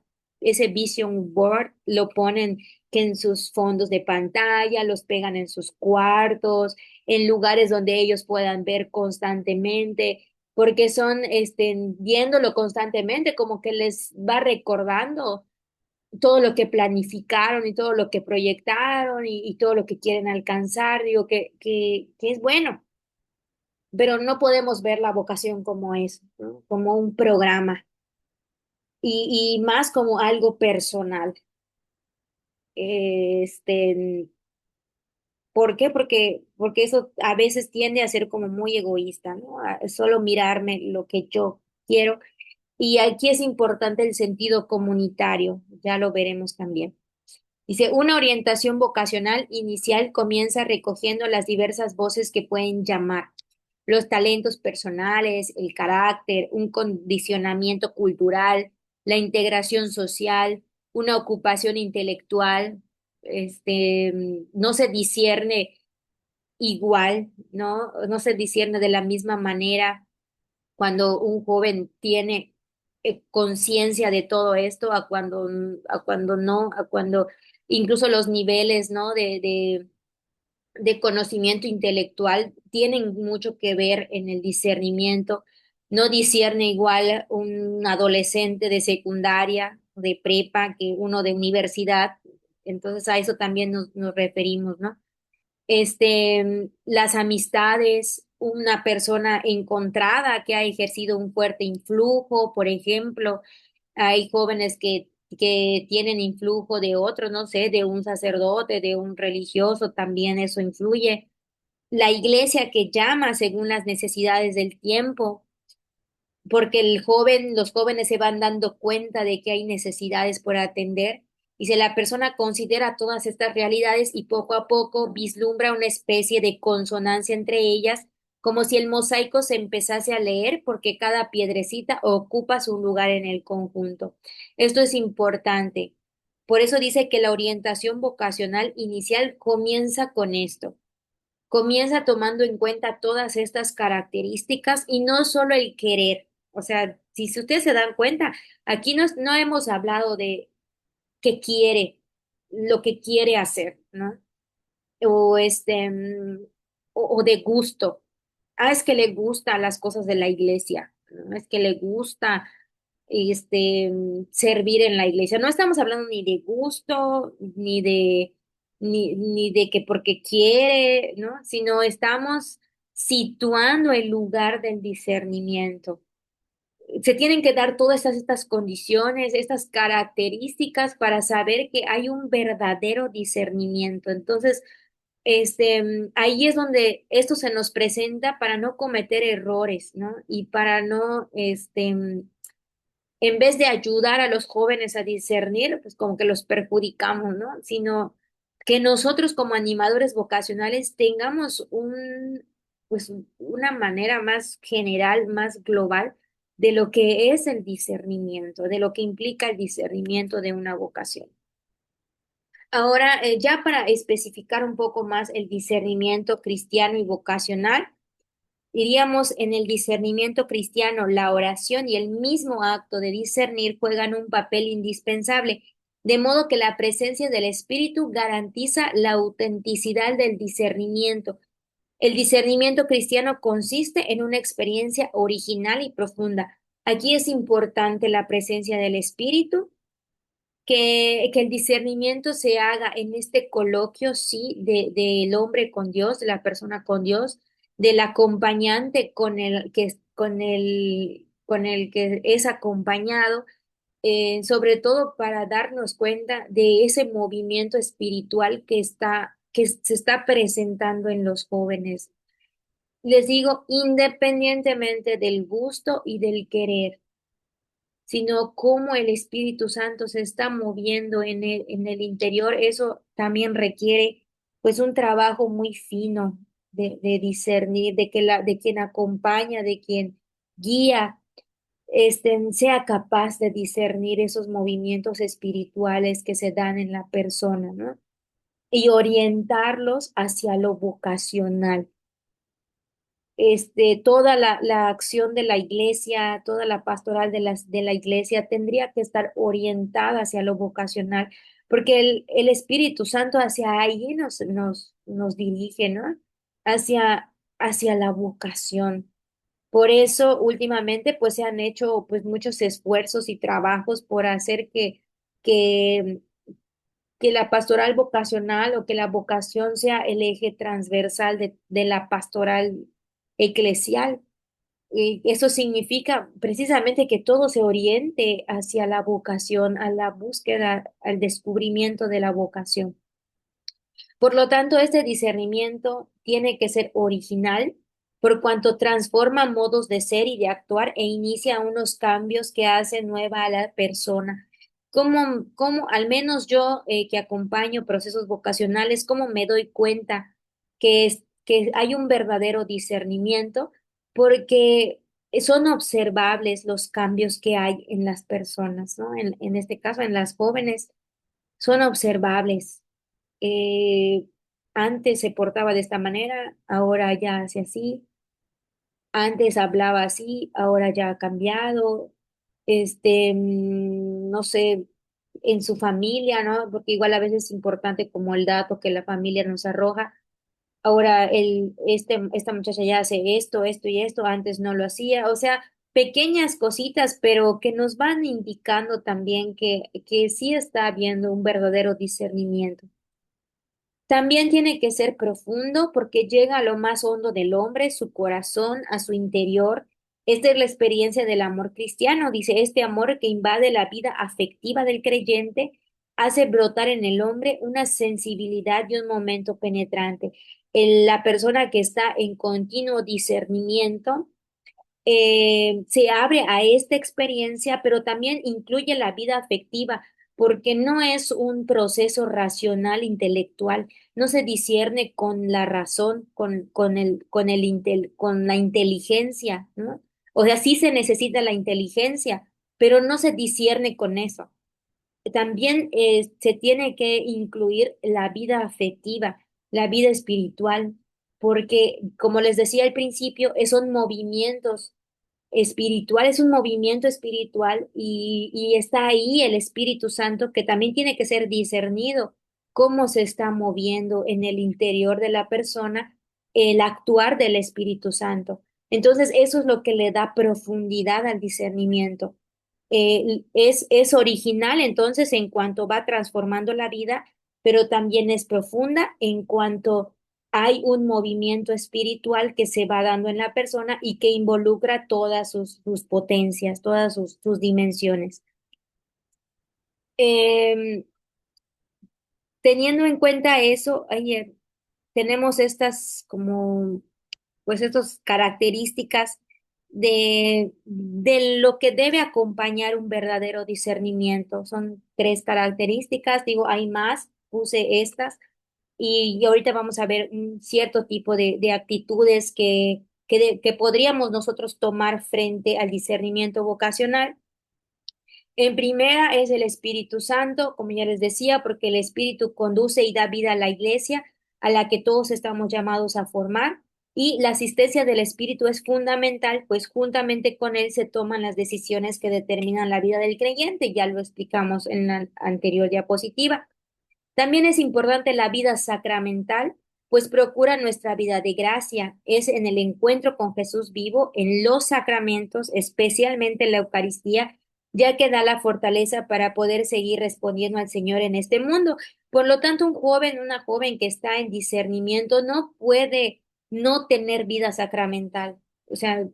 Vision Board lo ponen que en sus fondos de pantalla, los pegan en sus cuartos, en lugares donde ellos puedan ver constantemente, porque son, viéndolo constantemente, como que les va recordando todo lo que planificaron y todo lo que proyectaron y todo lo que quieren alcanzar. Digo que es bueno, pero no podemos ver la vocación como eso, ¿no? Como un programa y más como algo personal. ¿Por qué? Porque eso a veces tiende a ser como muy egoísta, ¿no? A solo mirarme lo que yo quiero. Y aquí es importante el sentido comunitario, ya lo veremos también. Dice, una orientación vocacional inicial comienza recogiendo las diversas voces que pueden llamar, los talentos personales, el carácter, un condicionamiento cultural, la integración social, una ocupación intelectual, no se discierne igual, ¿no? No se discierne de la misma manera cuando un joven tiene conciencia de todo esto a cuando no, a cuando incluso los niveles, ¿no? De conocimiento intelectual tienen mucho que ver en el discernimiento. No discierne igual un adolescente de secundaria, de prepa, que uno de universidad. Entonces a eso también nos referimos, ¿no? Las amistades, una persona encontrada que ha ejercido un fuerte influjo, por ejemplo, hay jóvenes que tienen influjo de otros, no sé, de un sacerdote, de un religioso, también eso influye. La iglesia que llama según las necesidades del tiempo, porque los jóvenes se van dando cuenta de que hay necesidades por atender. Y si la persona considera todas estas realidades y poco a poco vislumbra una especie de consonancia entre ellas, como si el mosaico se empezase a leer porque cada piedrecita ocupa su lugar en el conjunto. Esto es importante. Por eso dice que la orientación vocacional inicial comienza con esto. Comienza tomando en cuenta todas estas características y no solo el querer. O sea, si ustedes se dan cuenta, aquí no hemos hablado de qué quiere, lo que quiere hacer, ¿no? O o de gusto. Ah, es que le gusta las cosas de la iglesia, ¿no? Es que le gusta servir en la iglesia. No estamos hablando ni de gusto, ni de que porque quiere, ¿no? Sino estamos situando el lugar del discernimiento. Se tienen que dar todas estas condiciones, estas características para saber que hay un verdadero discernimiento. Entonces, ahí es donde esto se nos presenta para no cometer errores, ¿no? Y para no, en vez de ayudar a los jóvenes a discernir, pues como que los perjudicamos, ¿no? Sino que nosotros como animadores vocacionales tengamos pues una manera más general, más global de lo que es el discernimiento, de lo que implica el discernimiento de una vocación. Ahora, ya para especificar un poco más el discernimiento cristiano y vocacional, diríamos, en el discernimiento cristiano, la oración y el mismo acto de discernir juegan un papel indispensable, de modo que la presencia del Espíritu garantiza la autenticidad del discernimiento. El discernimiento cristiano consiste en una experiencia original y profunda. Aquí es importante la presencia del Espíritu, que el discernimiento se haga en este coloquio, sí, del hombre con Dios, de la persona con Dios, del acompañante con el que es acompañado, sobre todo para darnos cuenta de ese movimiento espiritual que se está presentando en los jóvenes. Les digo, independientemente del gusto y del querer, sino cómo el Espíritu Santo se está moviendo en el interior. Eso también requiere pues un trabajo muy fino. de discernir, de quien acompaña, de quien guía, sea capaz de discernir esos movimientos espirituales que se dan en la persona, ¿no? Y orientarlos hacia lo vocacional. Toda la acción de la iglesia, toda la pastoral de la iglesia tendría que estar orientada hacia lo vocacional, porque el Espíritu Santo hacia ahí nos dirige, ¿no? Hacia la vocación. Por eso, últimamente, pues se han hecho pues muchos esfuerzos y trabajos por hacer que, que la pastoral vocacional o que la vocación sea el eje transversal de la pastoral eclesial. Y eso significa precisamente que todo se oriente hacia la vocación, a la búsqueda, al descubrimiento de la vocación. Por lo tanto, este discernimiento tiene que ser original, por cuanto transforma modos de ser y de actuar e inicia unos cambios que hacen nueva a la persona. Como al menos yo que acompaño procesos vocacionales, cómo me doy cuenta que hay un verdadero discernimiento, porque son observables los cambios que hay en las personas, ¿no? En este caso, en las jóvenes, son observables. eh, Antes se portaba de esta manera, ahora ya hace así, antes hablaba así, ahora ya ha cambiado, no sé, en su familia, ¿no? Porque igual a veces es importante como el dato que la familia nos arroja. Ahora esta muchacha ya hace esto y esto, antes no lo hacía, o sea, pequeñas cositas, pero que nos van indicando también que sí está habiendo un verdadero discernimiento. También tiene que ser profundo porque llega a lo más hondo del hombre, su corazón, a su interior. Esta es la experiencia del amor cristiano. Dice, este amor que invade la vida afectiva del creyente hace brotar en el hombre una sensibilidad y un momento penetrante. La persona que está en continuo discernimiento se abre a esta experiencia, pero también incluye la vida afectiva, porque no es un proceso racional, intelectual, no se discierne con la razón, con la inteligencia, ¿no? O sea, sí se necesita la inteligencia, pero no se discierne con eso. También se tiene que incluir la vida afectiva, la vida espiritual, porque, como les decía al principio, son movimientos espiritual, es un movimiento espiritual y está ahí el Espíritu Santo que también tiene que ser discernido cómo se está moviendo en el interior de la persona el actuar del Espíritu Santo. Entonces, eso es lo que le da profundidad al discernimiento. Es original entonces en cuanto va transformando la vida, pero también es profunda en cuanto hay un movimiento espiritual que se va dando en la persona y que involucra todas sus potencias, todas sus dimensiones. Em, Teniendo en cuenta eso, ayer tenemos estas como, pues estas características de lo que debe acompañar un verdadero discernimiento. Son tres características, digo, hay más, puse estas y ahorita vamos a ver un cierto tipo de actitudes que podríamos nosotros tomar frente al discernimiento vocacional. En primera es el Espíritu Santo, como ya les decía, porque el Espíritu conduce y da vida a la iglesia, a la que todos estamos llamados a formar, y la asistencia del Espíritu es fundamental, pues juntamente con él se toman las decisiones que determinan la vida del creyente, ya lo explicamos en la anterior diapositiva. También es importante la vida sacramental, pues procura nuestra vida de gracia. Es en el encuentro con Jesús vivo, en los sacramentos, especialmente la Eucaristía, ya que da la fortaleza para poder seguir respondiendo al Señor en este mundo. Por lo tanto, un joven, una joven que está en discernimiento no puede no tener vida sacramental. O sea,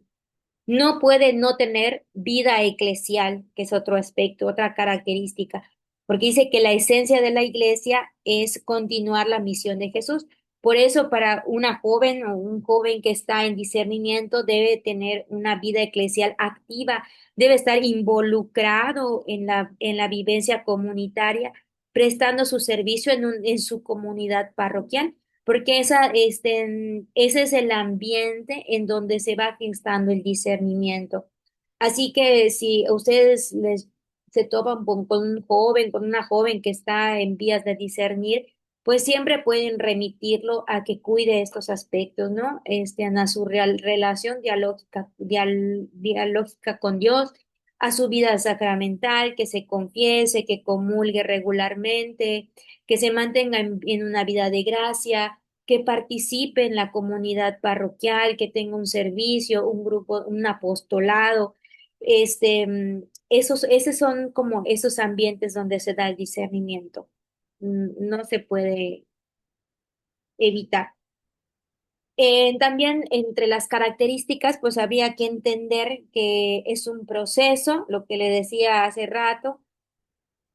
no puede no tener vida eclesial, que es otro aspecto, otra característica, porque dice que la esencia de la iglesia es continuar la misión de Jesús. Por eso, para una joven o un joven que está en discernimiento, debe tener una vida eclesial activa, debe estar involucrado en la vivencia comunitaria, prestando su servicio en su comunidad parroquial. porque ese es el ambiente en donde se va gestando el discernimiento. Así que si ustedes se topan con un joven, con una joven que está en vías de discernir, pues siempre pueden remitirlo a que cuide estos aspectos, ¿no? A su relación dialógica con Dios, a su vida sacramental, que se confiese, que comulgue regularmente, que se mantenga en una vida de gracia, que participe en la comunidad parroquial, que tenga un servicio, un grupo, un apostolado. Esos son como esos ambientes donde se da el discernimiento. No se puede evitar. También entre las características, pues habría que entender que es un proceso, lo que le decía hace rato,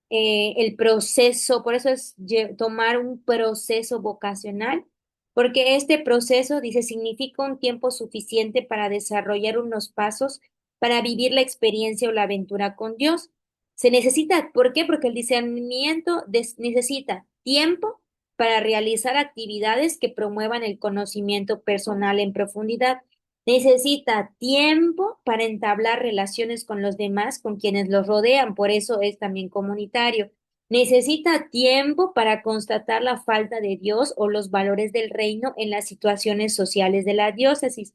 el proceso, por eso es tomar un proceso vocacional, porque este proceso, dice, significa un tiempo suficiente para desarrollar unos pasos para vivir la experiencia o la aventura con Dios. Se necesita, ¿por qué? Porque el discernimiento necesita tiempo para realizar actividades que promuevan el conocimiento personal en profundidad. Necesita tiempo para entablar relaciones con los demás, con quienes los rodean, por eso es también comunitario. Necesita tiempo para constatar la falta de Dios o los valores del reino en las situaciones sociales de la diócesis.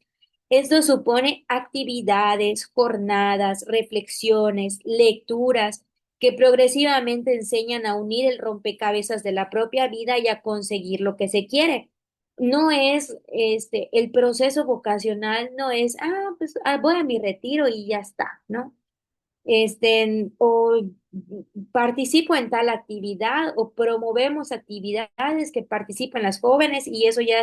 Esto supone actividades, jornadas, reflexiones, lecturas que progresivamente enseñan a unir el rompecabezas de la propia vida y a conseguir lo que se quiere. No es el proceso vocacional, no es, pues voy a mi retiro y ya está, ¿no? O participo en tal actividad o promovemos actividades que participan las jóvenes y eso ya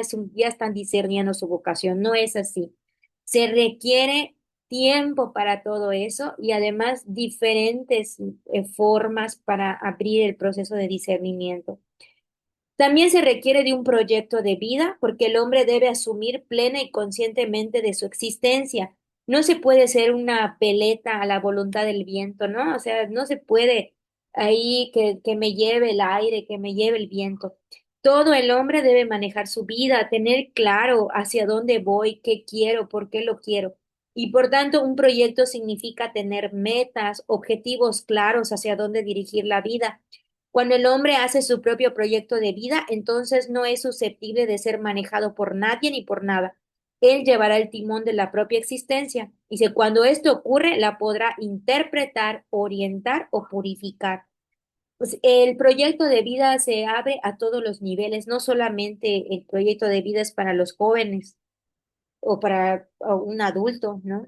están discerniendo su vocación. No es así. Se requiere tiempo para todo eso y además diferentes formas para abrir el proceso de discernimiento. También se requiere de un proyecto de vida porque el hombre debe asumir plena y conscientemente de su existencia. No se puede ser una peleta a la voluntad del viento, ¿no? O sea, no se puede ahí que me lleve el aire, que me lleve el viento. Todo el hombre debe manejar su vida, tener claro hacia dónde voy, qué quiero, por qué lo quiero. Y por tanto, un proyecto significa tener metas, objetivos claros hacia dónde dirigir la vida. Cuando el hombre hace su propio proyecto de vida, entonces no es susceptible de ser manejado por nadie ni por nada. Él llevará el timón de la propia existencia. Y si cuando esto ocurre, la podrá interpretar, orientar o purificar. Pues el proyecto de vida se abre a todos los niveles, no solamente el proyecto de vida es para los jóvenes o para un adulto, ¿no?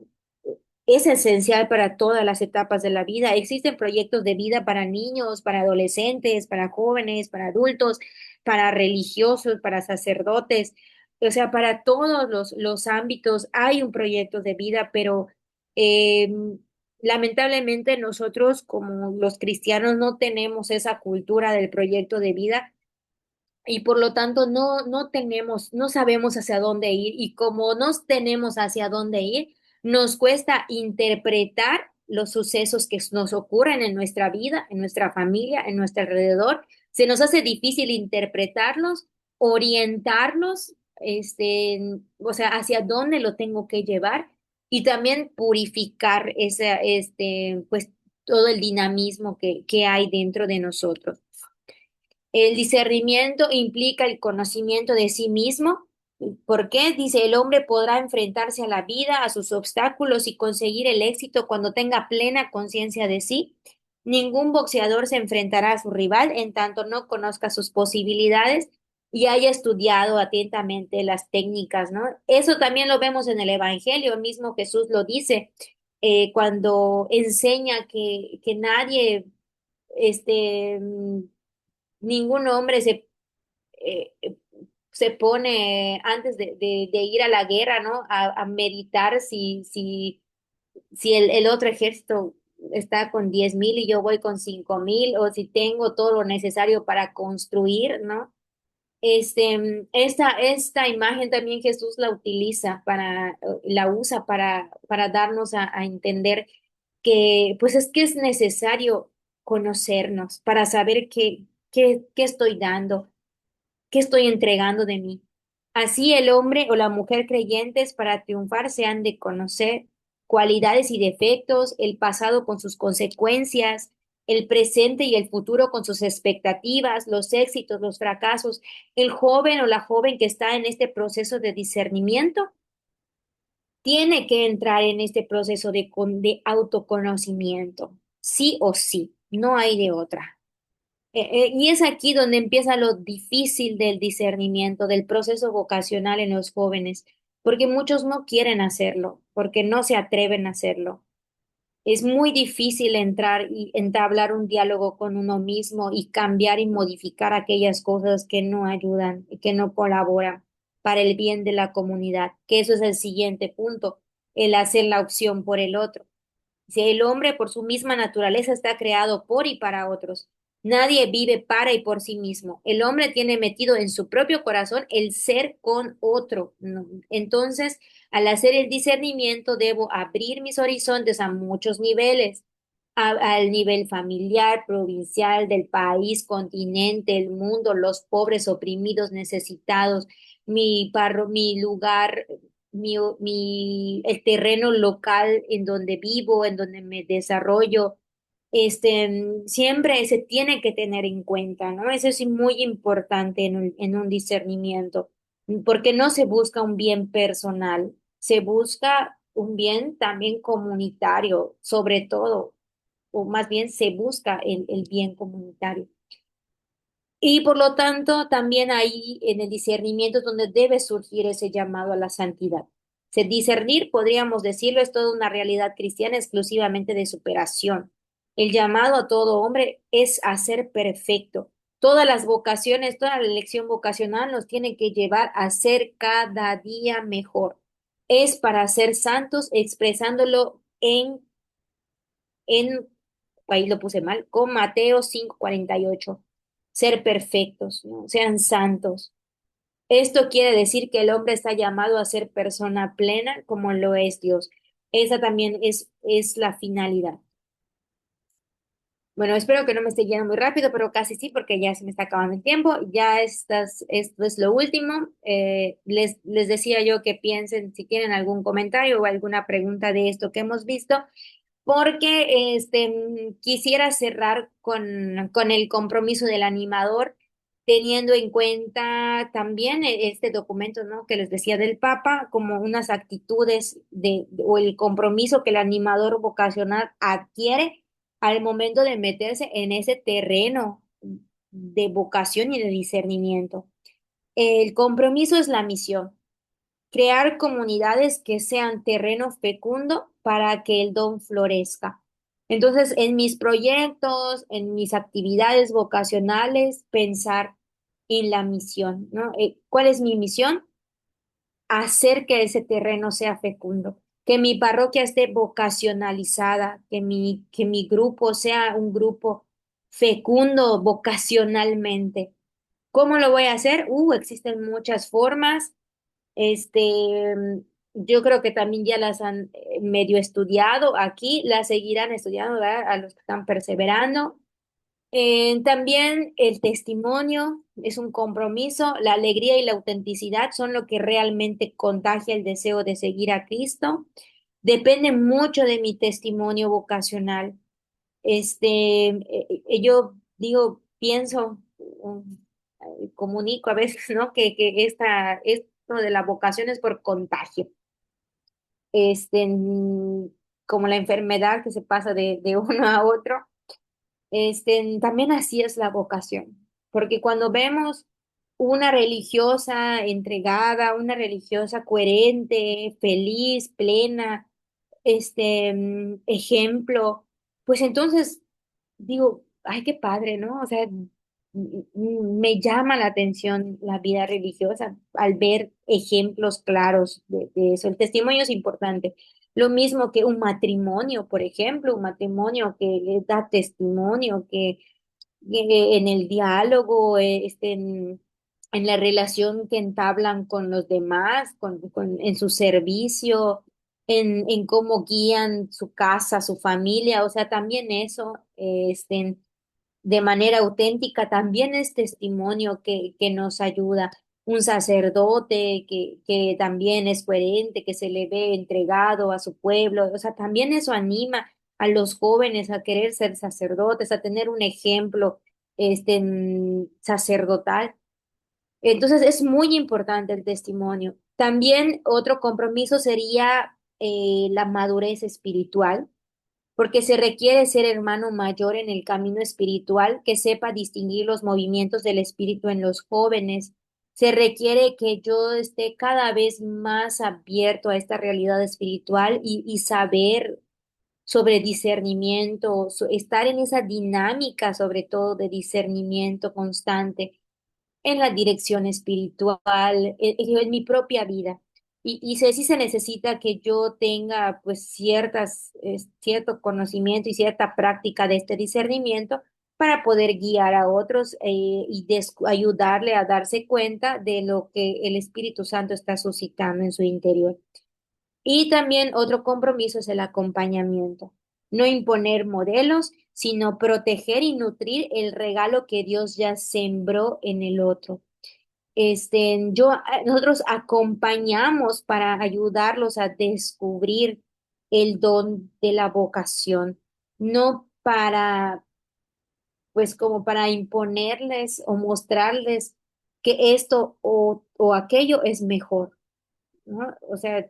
Es esencial para todas las etapas de la vida. Existen proyectos de vida para niños, para adolescentes, para jóvenes, para adultos, para religiosos, para sacerdotes. O sea, para todos los ámbitos hay un proyecto de vida, pero eh, lamentablemente nosotros como los cristianos no tenemos esa cultura del proyecto de vida y por lo tanto no tenemos, no sabemos hacia dónde ir y como no tenemos hacia dónde ir, nos cuesta interpretar los sucesos que nos ocurren en nuestra vida, en nuestra familia, en nuestro alrededor. Se nos hace difícil interpretarlos, orientarlos, o sea, hacia dónde lo tengo que llevar y también purificar pues todo el dinamismo que hay dentro de nosotros. El discernimiento implica el conocimiento de sí mismo. ¿Por qué? Dice, el hombre podrá enfrentarse a la vida, a sus obstáculos y conseguir el éxito cuando tenga plena conciencia de sí. Ningún boxeador se enfrentará a su rival en tanto no conozca sus posibilidades y haya estudiado atentamente las técnicas, ¿no? Eso también lo vemos en el Evangelio, mismo Jesús lo dice cuando enseña que nadie, este, ningún hombre eh, se pone antes de ir a la guerra, ¿no? A meditar si el otro ejército está con 10,000 y yo voy con 5,000, o si tengo todo lo necesario para construir, ¿no? Esta imagen también Jesús la utiliza la usa para darnos a entender que, pues es que es necesario conocernos para saber qué estoy dando. ¿Qué estoy entregando de mí? Así el hombre o la mujer creyentes para triunfar se han de conocer cualidades y defectos, el pasado con sus consecuencias, el presente y el futuro con sus expectativas, los éxitos, los fracasos. El joven o la joven que está en este proceso de discernimiento tiene que entrar en este proceso de autoconocimiento, sí o sí, no hay de otra. Y es aquí donde empieza lo difícil del discernimiento, del proceso vocacional en los jóvenes, porque muchos no quieren hacerlo, porque no se atreven a hacerlo. Es muy difícil entrar y entablar un diálogo con uno mismo y cambiar y modificar aquellas cosas que no ayudan y que no colaboran para el bien de la comunidad, que eso es el siguiente punto, el hacer la opción por el otro. Si el hombre por su misma naturaleza está creado por y para otros, nadie vive para y por sí mismo. El hombre tiene metido en su propio corazón el ser con otro, ¿no? Entonces, al hacer el discernimiento, debo abrir mis horizontes a muchos niveles, al nivel familiar, provincial, del país, continente, el mundo, los pobres, oprimidos, necesitados, mi lugar, el terreno local en donde vivo, en donde me desarrollo. Siempre se tiene que tener en cuenta, ¿no? Eso es muy importante en un discernimiento, porque no se busca un bien personal, se busca un bien también comunitario, sobre todo, o más bien se busca el bien comunitario. Y por lo tanto, también ahí en el discernimiento es donde debe surgir ese llamado a la santidad. Discernir, podríamos decirlo, es toda una realidad cristiana exclusivamente de superación. El llamado a todo hombre es a ser perfecto. Todas las vocaciones, toda la elección vocacional nos tiene que llevar a ser cada día mejor. Es para ser santos, expresándolo en ahí lo puse mal, con Mateo 5:48, ser perfectos, ¿no? Sean santos. Esto quiere decir que el hombre está llamado a ser persona plena como lo es Dios. Esa también es la finalidad. Bueno, espero que no me esté yendo muy rápido, pero casi sí, porque ya se me está acabando el tiempo. Ya esto es lo último. Les decía yo que piensen si tienen algún comentario o alguna pregunta de esto que hemos visto porque quisiera cerrar con el compromiso del animador, teniendo en cuenta también este documento, ¿no? Que les decía del Papa, como unas actitudes o el compromiso que el animador vocacional adquiere al momento de meterse en ese terreno de vocación y de discernimiento. El compromiso es la misión, crear comunidades que sean terreno fecundo para que el don florezca. Entonces, en mis proyectos, en mis actividades vocacionales, pensar en la misión, ¿no? ¿Cuál es mi misión? Hacer que ese terreno sea fecundo, que mi parroquia esté vocacionalizada, que mi grupo sea un grupo fecundo vocacionalmente. ¿Cómo lo voy a hacer? Existen muchas formas. Yo creo que también ya las han medio estudiado aquí, las seguirán estudiando, ¿verdad? A los que están perseverando. También el testimonio es un compromiso, la alegría y la autenticidad son lo que realmente contagia el deseo de seguir a Cristo. Depende mucho de mi testimonio vocacional. Yo digo, pienso, comunico a veces, ¿no? Que esto de la vocación es por contagio. Este, mm, Como la enfermedad que se pasa de uno a otro. También así es la vocación, porque cuando vemos una religiosa entregada, una religiosa coherente, feliz, plena, ejemplo, pues entonces digo, ay, qué padre, ¿no? O sea, me llama la atención la vida religiosa al ver ejemplos claros de eso. El testimonio es importante. Lo mismo que un matrimonio, por ejemplo, un matrimonio que da testimonio, que en el diálogo, en la relación que entablan con los demás, en su servicio, en cómo guían su casa, su familia, o sea, también eso, de manera auténtica, también es testimonio que nos ayuda. Un sacerdote que también es coherente, que se le ve entregado a su pueblo, o sea, también eso anima a los jóvenes a querer ser sacerdotes, a tener un ejemplo sacerdotal. Entonces es muy importante el testimonio. También otro compromiso sería la madurez espiritual, porque se requiere ser hermano mayor en el camino espiritual, que sepa distinguir los movimientos del espíritu en los jóvenes. Se requiere que yo esté cada vez más abierto a esta realidad espiritual y saber sobre discernimiento, estar en esa dinámica sobre todo de discernimiento constante en la dirección espiritual, en mi propia vida. Sí se necesita que yo tenga pues cierto conocimiento y cierta práctica de este discernimiento para poder guiar a otros ayudarle a darse cuenta de lo que el Espíritu Santo está suscitando en su interior. Y también otro compromiso es el acompañamiento. No imponer modelos, sino proteger y nutrir el regalo que Dios ya sembró en el otro. Nosotros acompañamos para ayudarlos a descubrir el don de la vocación, no para, pues como para imponerles o mostrarles que esto o aquello es mejor, ¿no? O sea,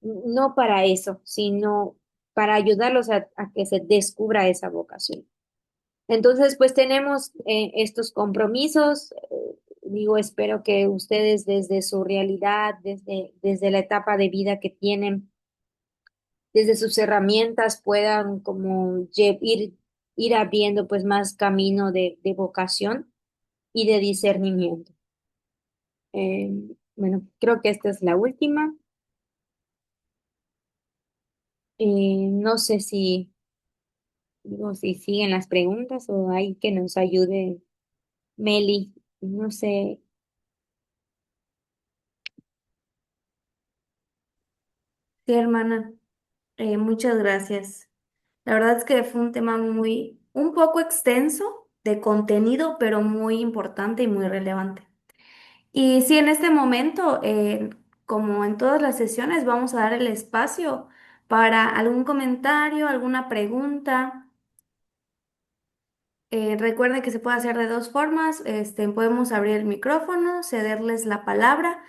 no para eso, sino para ayudarlos a que se descubra esa vocación. Entonces, pues tenemos estos compromisos. Digo, espero que ustedes desde su realidad, desde la etapa de vida que tienen, desde sus herramientas puedan como ir abriendo pues más camino de vocación y de discernimiento. Eh, bueno, creo que esta es la última. No sé digo, si siguen las preguntas o hay que nos ayude Meli. No sé. Sí, hermana, muchas gracias. La verdad es que fue un tema un poco extenso de contenido, pero muy importante y muy relevante. Y sí, en este momento, como en todas las sesiones, vamos a dar el espacio para algún comentario, alguna pregunta. Recuerden que se puede hacer de dos formas. Podemos abrir el micrófono, cederles la palabra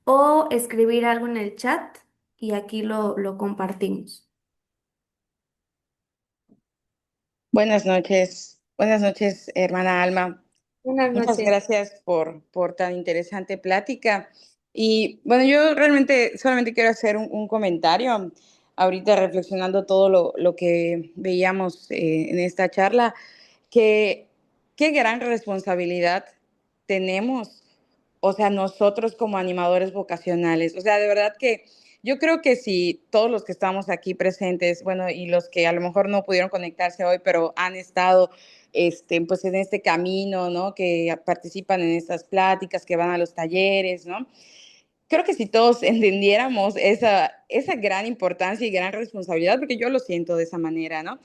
o escribir algo en el chat y aquí lo compartimos. Buenas noches, hermana Alma. Buenas Muchas noches. gracias por tan interesante plática. Y bueno, yo realmente solamente quiero hacer un comentario, ahorita reflexionando todo lo que veíamos en esta charla, que qué gran responsabilidad tenemos, o sea, nosotros como animadores vocacionales. O sea, de verdad que yo creo que si todos los que estamos aquí presentes, bueno, y los que a lo mejor no pudieron conectarse hoy, pero han estado pues en este camino, ¿no? Que participan en estas pláticas, que van a los talleres, ¿no? Creo que si todos entendiéramos esa gran importancia y gran responsabilidad, porque yo lo siento de esa manera, ¿no?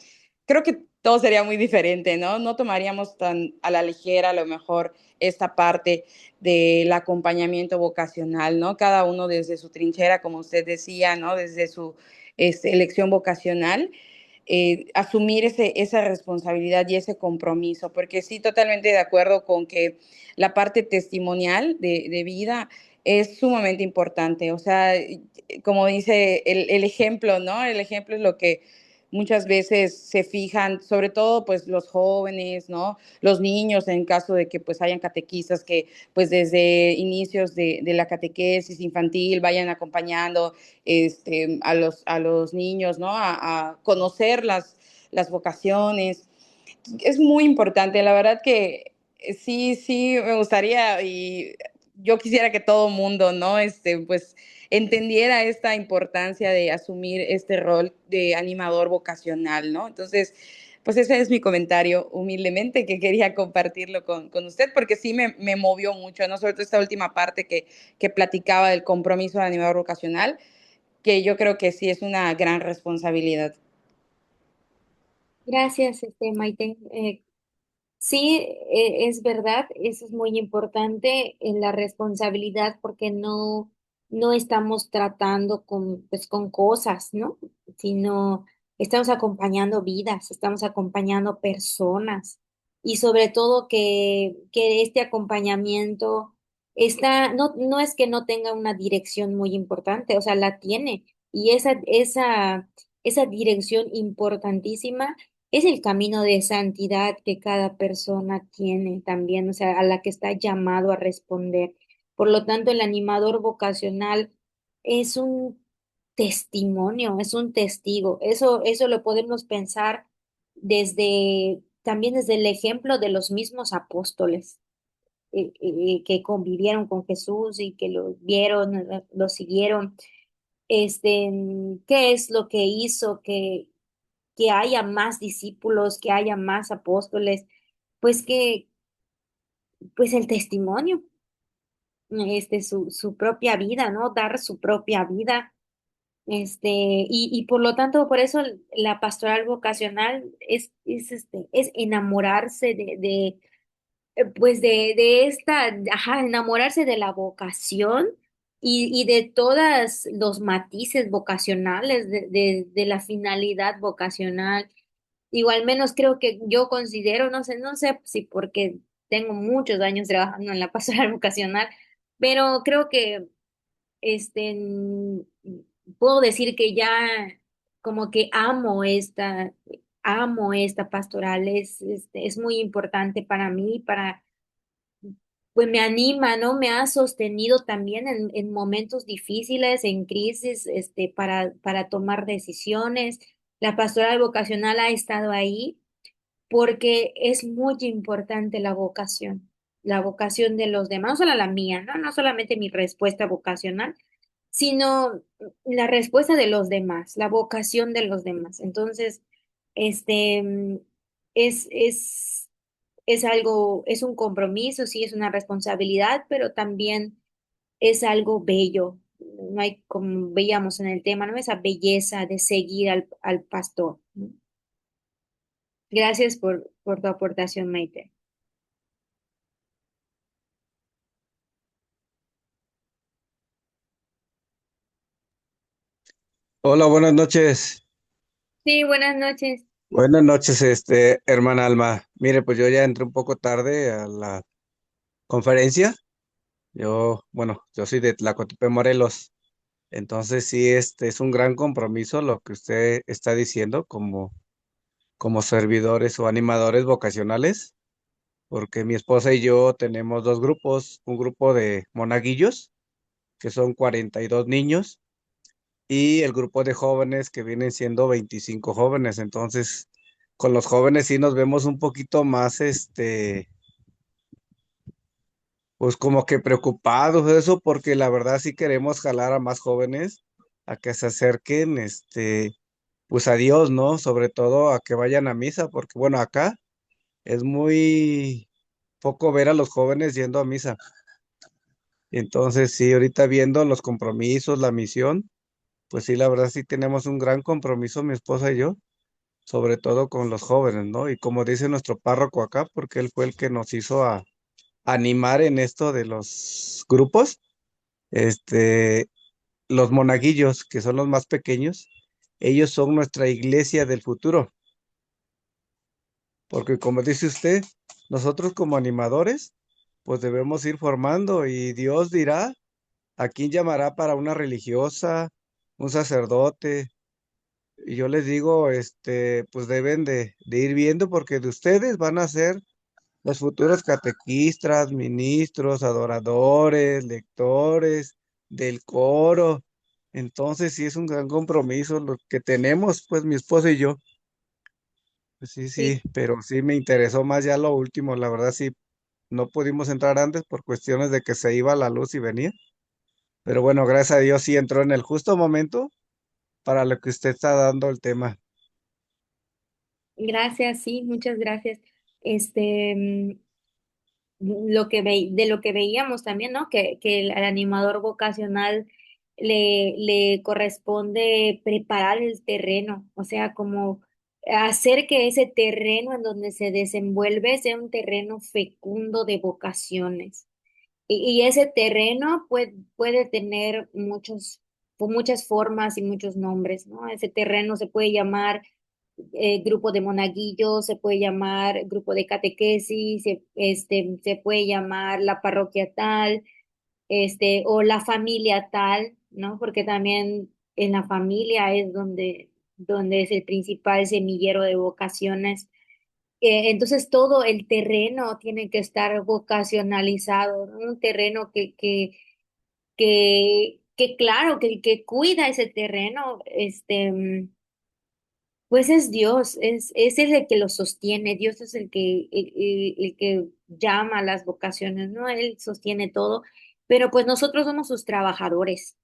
Creo que todo sería muy diferente, ¿no? No tomaríamos tan a la ligera a lo mejor esta parte del acompañamiento vocacional, ¿no? Cada uno desde su trinchera, como usted decía, ¿no? Desde su elección vocacional, asumir esa responsabilidad y ese compromiso, porque sí, totalmente de acuerdo con que la parte testimonial de vida es sumamente importante. O sea, como dice el ejemplo, ¿no? El ejemplo es lo que muchas veces se fijan, sobre todo pues los jóvenes, ¿no? Los niños en caso de que pues hayan catequistas que pues desde inicios de la catequesis infantil vayan acompañando a los niños, ¿no? A conocer las vocaciones. Es muy importante, la verdad que sí me gustaría y yo quisiera que todo mundo, ¿no? Pues entendiera esta importancia de asumir este rol de animador vocacional, ¿no? Entonces, pues ese es mi comentario humildemente que quería compartirlo con usted porque sí me movió mucho, ¿no? Sobre todo esta última parte que platicaba del compromiso de animador vocacional, que yo creo que sí es una gran responsabilidad. Gracias, Maite. Sí, es verdad, eso es muy importante en la responsabilidad porque no estamos tratando pues, con cosas, ¿no? Sino estamos acompañando vidas, estamos acompañando personas y sobre todo que este acompañamiento no es que no tenga una dirección muy importante, o sea, la tiene y esa dirección importantísima es el camino de santidad que cada persona tiene también, o sea, a la que está llamado a responder. Por lo tanto, el animador vocacional es un testimonio, es un testigo. Eso lo podemos pensar también desde el ejemplo de los mismos apóstoles que convivieron con Jesús y que lo vieron, lo siguieron. ¿Qué es lo que hizo que haya más discípulos, que haya más apóstoles? Pues pues el testimonio, su propia vida, ¿no? Dar su propia vida, y por lo tanto, por eso la pastoral vocacional es enamorarse pues de ajá, enamorarse de la vocación y de todos los matices vocacionales, de la finalidad vocacional. Digo, al menos creo que yo considero, no sé si porque tengo muchos años trabajando en la pastoral vocacional, pero creo que este n- puedo decir que ya como que amo esta pastoral, es muy importante para mí, pues me anima, ¿no? Me ha sostenido también en momentos difíciles, en crisis, para tomar decisiones. La pastoral vocacional ha estado ahí porque es muy importante la vocación de los demás, no solo la mía, ¿no? No solamente mi respuesta vocacional, sino la respuesta de los demás, la vocación de los demás. Entonces, este, mm, es, es, es algo, es un compromiso, sí, es una responsabilidad, pero también es algo bello. No hay, como veíamos en el tema, ¿no? Esa belleza de seguir al pastor, ¿no? Gracias por tu aportación, Maite. Hola, buenas noches. Sí, buenas noches. Buenas noches, hermana Alma. Mire, pues yo ya entré un poco tarde a la conferencia. Yo soy de Tlacotepe, Morelos. Entonces sí, este es un gran compromiso lo que usted está diciendo como servidores o animadores vocacionales, porque mi esposa y yo tenemos dos grupos, un grupo de monaguillos, que son 42 niños, y el grupo de jóvenes que vienen siendo 25 jóvenes. Entonces, con los jóvenes sí nos vemos un poquito más, pues como que preocupados de eso, porque la verdad sí queremos jalar a más jóvenes a que se acerquen, pues a Dios, ¿no? Sobre todo a que vayan a misa, porque bueno, acá es muy poco ver a los jóvenes yendo a misa. Entonces, sí, ahorita viendo los compromisos, la misión, pues sí, la verdad sí tenemos un gran compromiso, mi esposa y yo, sobre todo con los jóvenes, ¿no? Y como dice nuestro párroco acá, porque él fue el que nos hizo a animar en esto de los grupos, este, los monaguillos, que son los más pequeños, ellos son nuestra iglesia del futuro, porque como dice usted, nosotros como animadores, pues debemos ir formando y Dios dirá a quién llamará para una religiosa, un sacerdote. Y yo les digo, pues deben de ir viendo porque de ustedes van a ser los futuros catequistas, ministros, adoradores, lectores del coro. Entonces sí es un gran compromiso lo que tenemos, pues mi esposa y yo. Pues sí, Sí, sí, pero sí me interesó más ya lo último. La verdad sí, no pudimos entrar antes por cuestiones de que se iba la luz y venía. Pero bueno, gracias a Dios sí entró en el justo momento para lo que usted está dando el tema. gracias, sí, muchas gracias. Este, mm, de lo que veíamos también, ¿no? Que al animador vocacional le corresponde preparar el terreno, o sea, como hacer que ese terreno en donde se desenvuelve sea un terreno fecundo de vocaciones. Y ese terreno puede tener muchas formas y muchos nombres, ¿no? Ese terreno se puede llamar grupo de monaguillos, se puede llamar grupo de catequesis, se puede llamar la parroquia tal, o la familia tal, ¿no? Porque también en la familia es donde es el principal semillero de vocaciones. Entonces todo el terreno tiene que estar vocacionalizado, ¿no? Un terreno que claro, que el que cuida ese terreno, pues es Dios, es el que lo sostiene, Dios es el que llama a las vocaciones, ¿no? Él sostiene todo, pero pues nosotros somos sus trabajadores,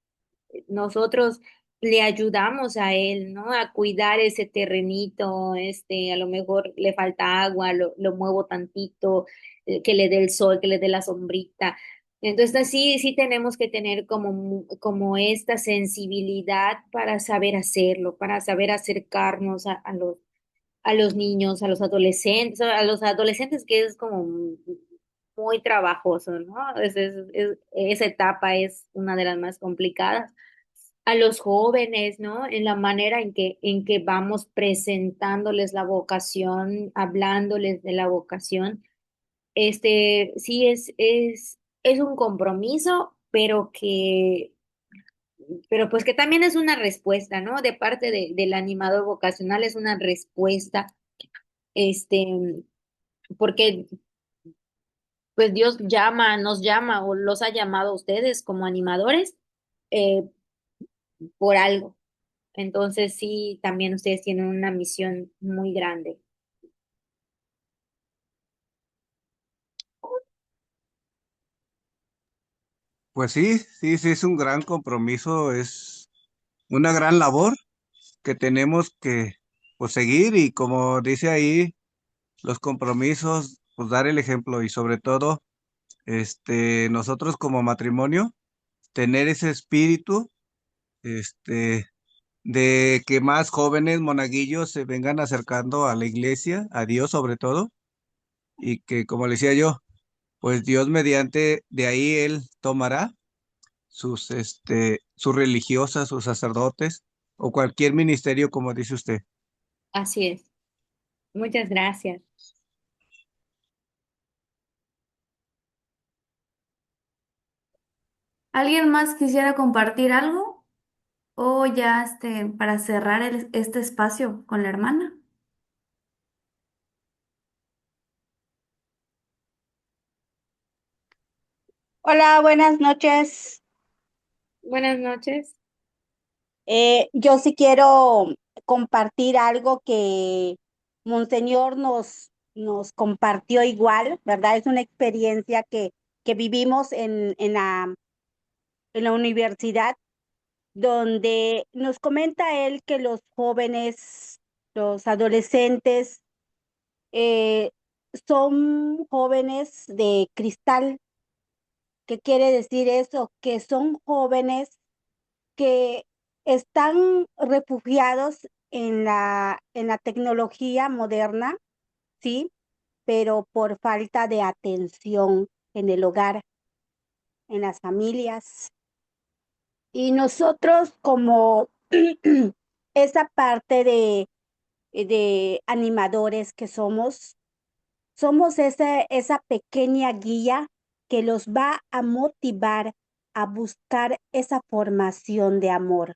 nosotros le ayudamos a él, ¿no? A cuidar ese terrenito, a lo mejor le falta agua, lo muevo tantito, que le dé el sol, que le dé la sombrita. Entonces sí tenemos que tener como esta sensibilidad para saber hacerlo, para saber acercarnos a los niños, a los adolescentes que es como muy trabajoso, ¿no? Esa etapa es una de las más complicadas. A los jóvenes, ¿no? En la manera en que vamos presentándoles la vocación, hablándoles de la vocación, sí es un compromiso, pero pues que también es una respuesta, ¿no? De parte del animador vocacional es una respuesta, este, porque pues Dios nos llama o los ha llamado a ustedes como animadores eh, por algo. Entonces sí, también ustedes tienen una misión muy grande. Pues sí, sí, sí, es un gran compromiso, es una gran labor que tenemos que pues, seguir y como dice ahí, los compromisos, pues dar el ejemplo y sobre todo, nosotros como matrimonio, tener ese espíritu, este, de que más jóvenes monaguillos se vengan acercando a la iglesia, a Dios sobre todo, y que como le decía yo, pues Dios mediante de ahí Él tomará sus religiosas, sus sacerdotes o cualquier ministerio, como dice usted. Así es. Muchas gracias. ¿Alguien más quisiera compartir algo? O ya para cerrar este espacio con la hermana. Hola, buenas noches. Buenas noches. Yo sí quiero compartir algo que Monseñor nos compartió igual, ¿verdad? Es una experiencia que vivimos en la universidad, donde nos comenta él que los jóvenes, los adolescentes, eh, son jóvenes de cristal. ¿Qué quiere decir eso? Que son jóvenes que están refugiados en la tecnología moderna, sí, pero por falta de atención en el hogar, en las familias. Y nosotros como esa parte de animadores que somos esa pequeña guía que los va a motivar a buscar esa formación de amor,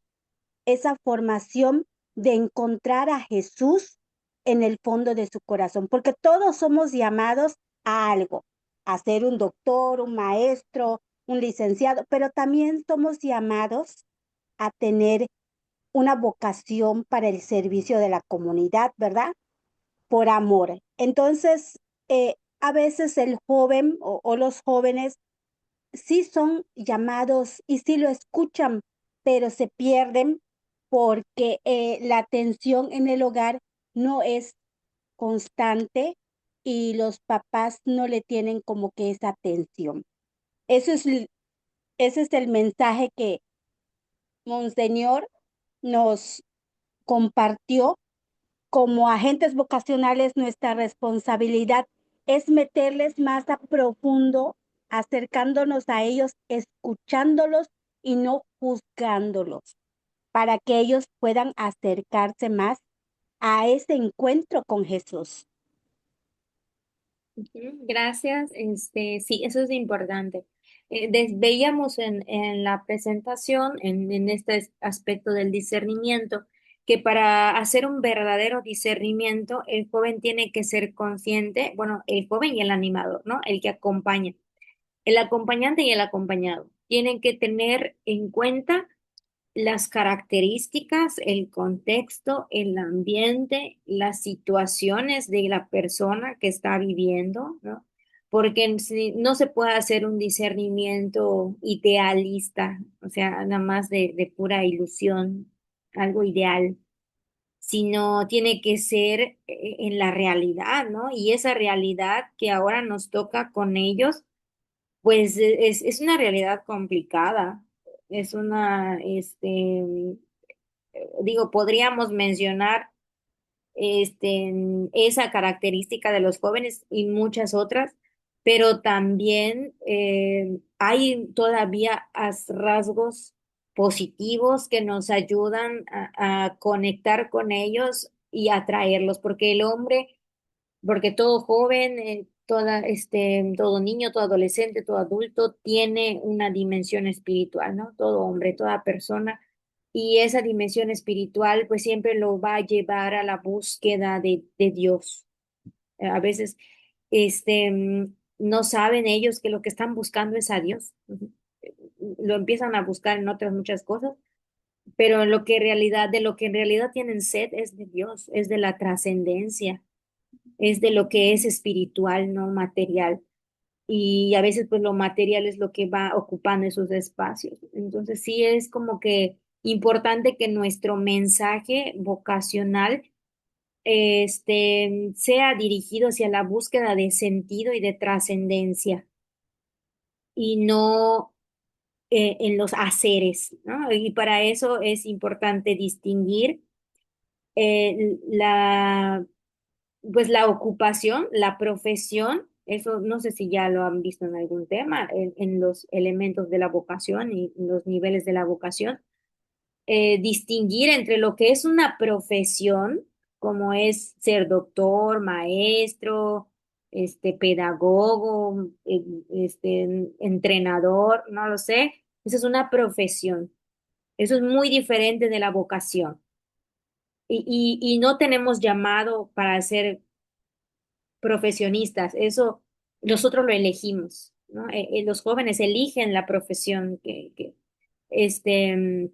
esa formación de encontrar a Jesús en el fondo de su corazón, porque todos somos llamados a algo, a ser un doctor, un maestro, un licenciado, pero también somos llamados a tener una vocación para el servicio de la comunidad, ¿verdad? Por amor. Entonces, a veces el joven o los jóvenes sí son llamados y sí lo escuchan, pero se pierden porque la atención en el hogar no es constante y los papás no le tienen como que esa atención. Eso es, ese es el mensaje que Monseñor nos compartió como agentes vocacionales, nuestra responsabilidad es meterles más a profundo, acercándonos a ellos, escuchándolos y no juzgándolos, para que ellos puedan acercarse más a ese encuentro con Jesús. Ujú, gracias. Sí, eso es importante. Veíamos en la presentación, en este aspecto del discernimiento, que para hacer un verdadero discernimiento, el joven tiene que ser consciente, bueno, el joven y el animador, ¿no? El que acompaña. El acompañante y el acompañado tienen que tener en cuenta las características, el contexto, el ambiente, las situaciones de la persona que está viviendo, ¿no? Porque no se puede hacer un discernimiento idealista, o sea, nada más de pura ilusión, algo ideal, sino tiene que ser en la realidad, ¿no? Y esa realidad que ahora nos toca con ellos pues es una realidad complicada. Es una, digo, podríamos mencionar esa característica de los jóvenes y muchas otras, pero también hay todavía rasgos positivos que nos ayudan a conectar con ellos y atraerlos, porque el hombre porque todo joven, todo niño, todo adolescente, todo adulto tiene una dimensión espiritual, ¿no? Todo hombre, toda persona. Y esa dimensión espiritual, pues siempre lo va a llevar a la búsqueda de Dios. A veces, no saben ellos que lo que están buscando es a Dios. Ujú. Lo empiezan a buscar en otras muchas cosas, pero de lo que en realidad tienen sed es de Dios, es de la trascendencia, es de lo que es espiritual, no material. Y a veces pues lo material es lo que va ocupando esos espacios. Entonces sí es como que importante que nuestro mensaje vocacional sea dirigido hacia la búsqueda de sentido y de trascendencia y no en los haceres, ¿no? Y para eso es importante distinguir la pues la ocupación, la profesión, eso no sé si ya lo han visto en algún tema, en los elementos de la vocación y los niveles de la vocación, distinguir entre lo que es una profesión, como es ser doctor, maestro, pedagogo, entrenador, no lo sé, eso es una profesión. Eso es muy diferente de la vocación. Y no tenemos llamado para ser profesionistas, eso nosotros lo elegimos, ¿no? Los jóvenes eligen la profesión este, mm,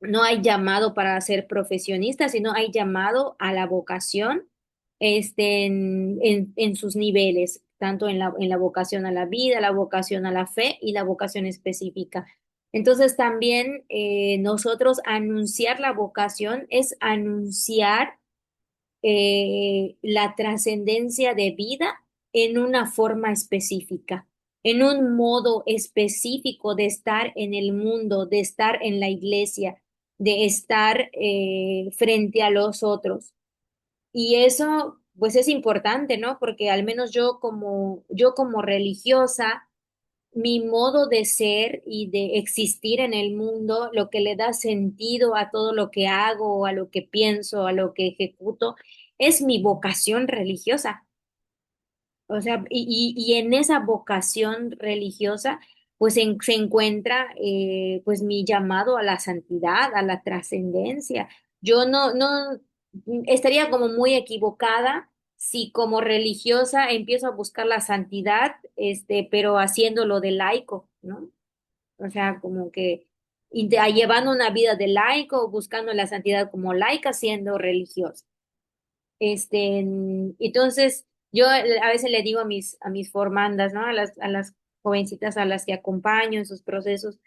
no hay llamado para ser profesionistas, sino hay llamado a la vocación, en sus niveles, tanto en la vocación a la vida, la vocación a la fe y la vocación específica. Entonces también nosotros anunciar la vocación es anunciar la trascendencia de vida en una forma específica, en un modo específico de estar en el mundo, de estar en la iglesia, de estar frente a los otros. Y eso, pues es importante, ¿no? Porque al menos yo como religiosa, mi modo de ser y de existir en el mundo, lo que le da sentido a todo lo que hago, a lo que pienso, a lo que ejecuto, es mi vocación religiosa. O sea, y en esa vocación religiosa, pues se encuentra pues mi llamado a la santidad, a la trascendencia. Yo no estaría como muy equivocada si como religiosa empiezo a buscar la santidad, pero haciéndolo de laico, ¿no? O sea, como que llevando una vida de laico, buscando la santidad como laica, siendo religiosa. Entonces, yo a veces le digo a mis formandas, ¿no? A las jovencitas a las que acompaño en sus procesos,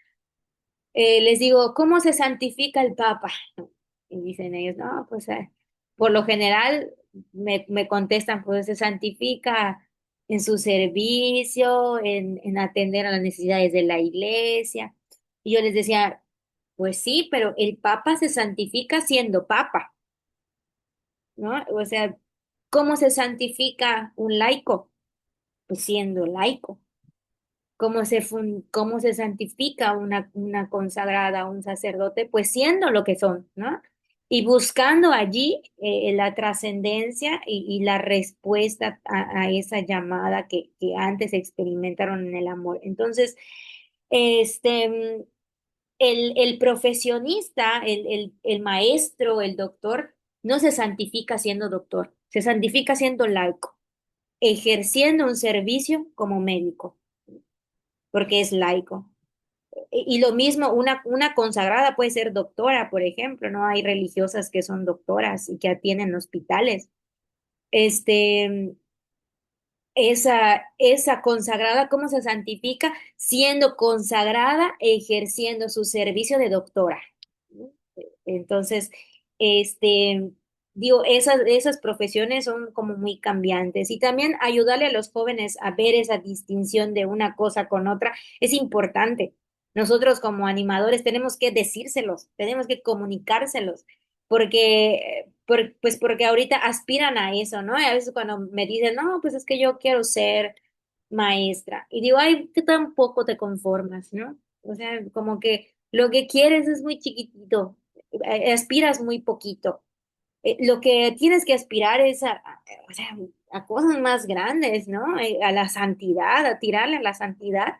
les digo, ¿cómo se santifica el Papa? ¿No? Y dicen ellos, no, pues por lo general me contestan, pues se santifica en su servicio, en atender a las necesidades de la iglesia. Y yo les decía, pues sí, pero el Papa se santifica siendo Papa. ¿no? O sea, ¿cómo se santifica un laico? Pues siendo laico. ¿Cómo se santifica una consagrada, un sacerdote? Pues siendo lo que son, ¿no? Y buscando allí la trascendencia y la respuesta a esa llamada que antes experimentaron en el amor. Entonces, este, el profesionista, el maestro, el doctor, no se santifica siendo doctor, se santifica siendo laico, ejerciendo un servicio como médico, porque es laico. Y lo mismo, una consagrada puede ser doctora, por ejemplo, ¿no? Hay religiosas que son doctoras y que atienden hospitales. Este, esa consagrada, ¿cómo se santifica? Siendo consagrada, ejerciendo su servicio de doctora, ¿no? Entonces, este, digo, esas profesiones son como muy cambiantes y también ayudarle a los jóvenes a ver esa distinción de una cosa con otra es importante. Nosotros como animadores tenemos que decírselos, tenemos que comunicárselos, pues porque ahorita aspiran a eso, ¿no? Y a veces cuando me dicen, no, pues es que yo quiero ser maestra. Y digo, ay, que tampoco te conformas, ¿no? O sea, como que lo que quieres es muy chiquitito, aspiras muy poquito. Lo que tienes que aspirar es o sea, a cosas más grandes, ¿no? A la santidad, a tirarle a la santidad.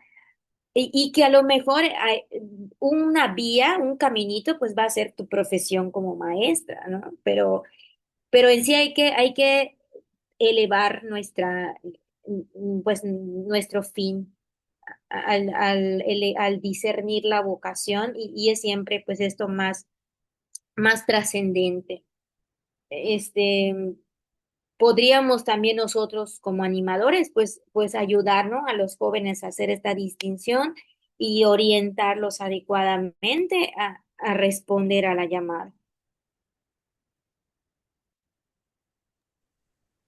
Y que a lo mejor una vía, un caminito, pues va a ser tu profesión como maestra, ¿no? Pero en sí hay que elevar pues nuestro fin al discernir la vocación y es siempre pues esto más trascendente. Este, podríamos también nosotros como animadores pues ayudarnos a los jóvenes a hacer esta distinción y orientarlos adecuadamente a responder a la llamada.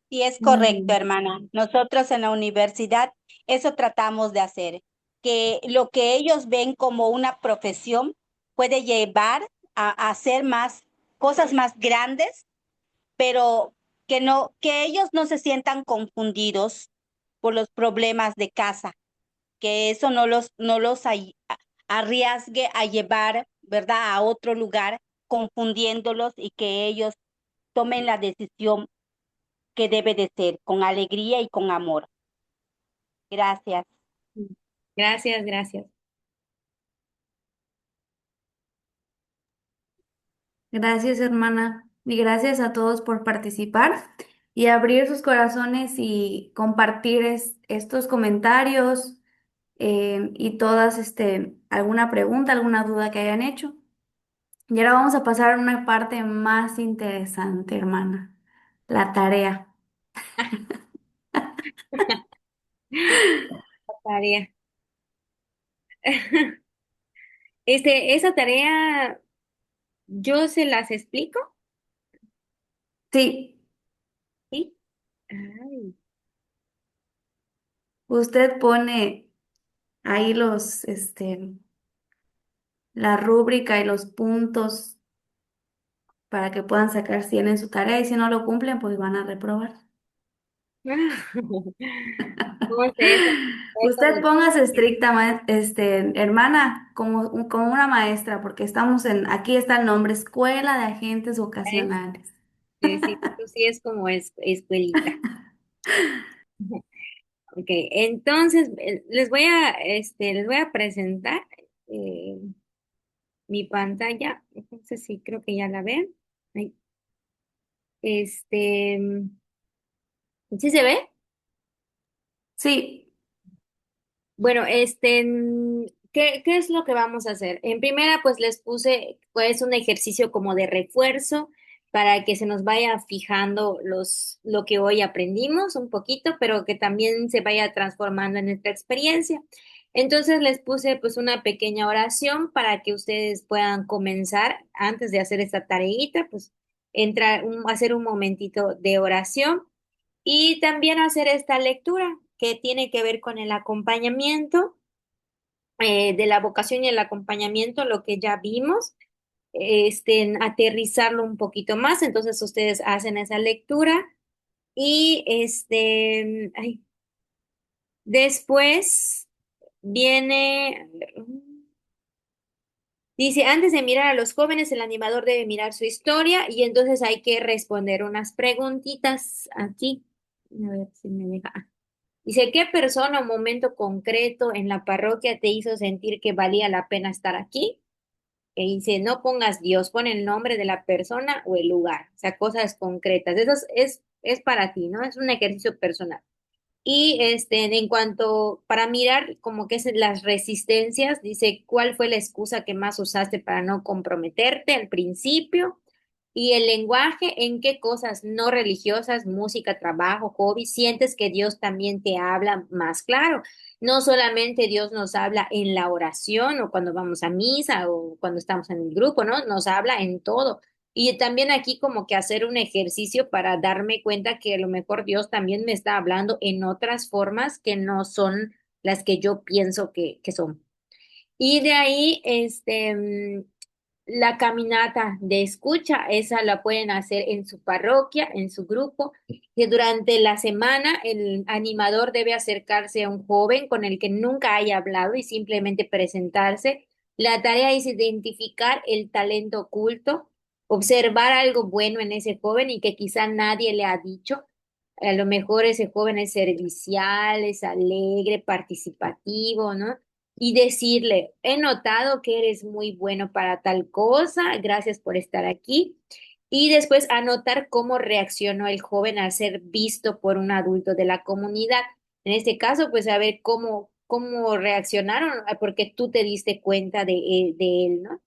Y es Muy correcto, bien. hermana. Nosotros en la universidad eso tratamos de hacer, que lo que ellos ven como una profesión puede llevar a hacer más cosas más grandes, pero que ellos no se sientan confundidos por los problemas de casa, que eso no los arriesgue a llevar, ¿verdad?, a otro lugar, confundiéndolos y que ellos tomen la decisión que debe de ser, con alegría y con amor. Gracias. Gracias, gracias. Gracias, hermana. Y gracias a todos por participar y abrir sus corazones y compartir estos comentarios y todas, alguna pregunta, alguna duda que hayan hecho. Y ahora vamos a pasar a una parte más interesante, hermana, la tarea. Tarea. Esa tarea, yo se las explico, Sí, ¿sí? Ay, usted pone ahí la rúbrica y los puntos para que puedan sacar 100 en su tarea y si no lo cumplen, pues van a reprobar. ¿cómo se eso? Usted póngase estricta, hermana, como una maestra, porque aquí está el nombre, Escuela de Agentes Vocacionales. Sí, sí, esto sí es como escuelita. Ok, entonces les voy a presentar eh, mi pantalla. Entonces sí, creo que ya la ven. Ay, Este, ¿Sí se ve? Sí, Bueno, ¿qué es lo que vamos a hacer? En primera, pues les puse pues un ejercicio como de refuerzo para que se nos vaya fijando lo que hoy aprendimos un poquito, pero que también se vaya transformando en nuestra experiencia. Entonces les puse pues una pequeña oración para que ustedes puedan comenzar antes de hacer esta tareita, pues hacer un momentito de oración y también hacer esta lectura que tiene que ver con el acompañamiento de la vocación y el acompañamiento, lo que ya vimos. aterrizarlo un poquito más. Entonces ustedes hacen esa lectura y después viene, a ver, dice, antes de mirar a los jóvenes, el animador debe mirar su historia y entonces hay que responder unas preguntitas aquí. A ver si me deja. Dice, ¿qué persona o momento concreto en la parroquia te hizo sentir que valía la pena estar aquí? Que dice, no pongas Dios, pon el nombre de la persona o el lugar, o sea, cosas concretas. Eso es para ti, ¿no? Es un ejercicio personal. Y en cuanto, para mirar como que es las resistencias, dice, ¿cuál fue la excusa que más usaste para no comprometerte al principio? Y el lenguaje, ¿en qué cosas no religiosas, música, trabajo, hobby, sientes que Dios también te habla más claro? No solamente Dios nos habla en la oración o cuando vamos a misa o cuando estamos en el grupo, ¿no? Nos habla en todo. Y también aquí como que hacer un ejercicio para darme cuenta que a lo mejor Dios también me está hablando en otras formas que no son las que yo pienso que son. Y de ahí, la caminata de escucha, esa la pueden hacer en su parroquia, en su grupo, que durante la semana el animador debe acercarse a un joven con el que nunca haya hablado y simplemente presentarse. La tarea es identificar el talento oculto, observar algo bueno en ese joven y que quizá nadie le ha dicho. A lo mejor ese joven es servicial, es alegre, participativo, ¿no? Y decirle, he notado que eres muy bueno para tal cosa, gracias por estar aquí. Y después anotar cómo reaccionó el joven al ser visto por un adulto de la comunidad. En este caso, pues a ver cómo reaccionaron, porque tú te diste cuenta de él, ¿no?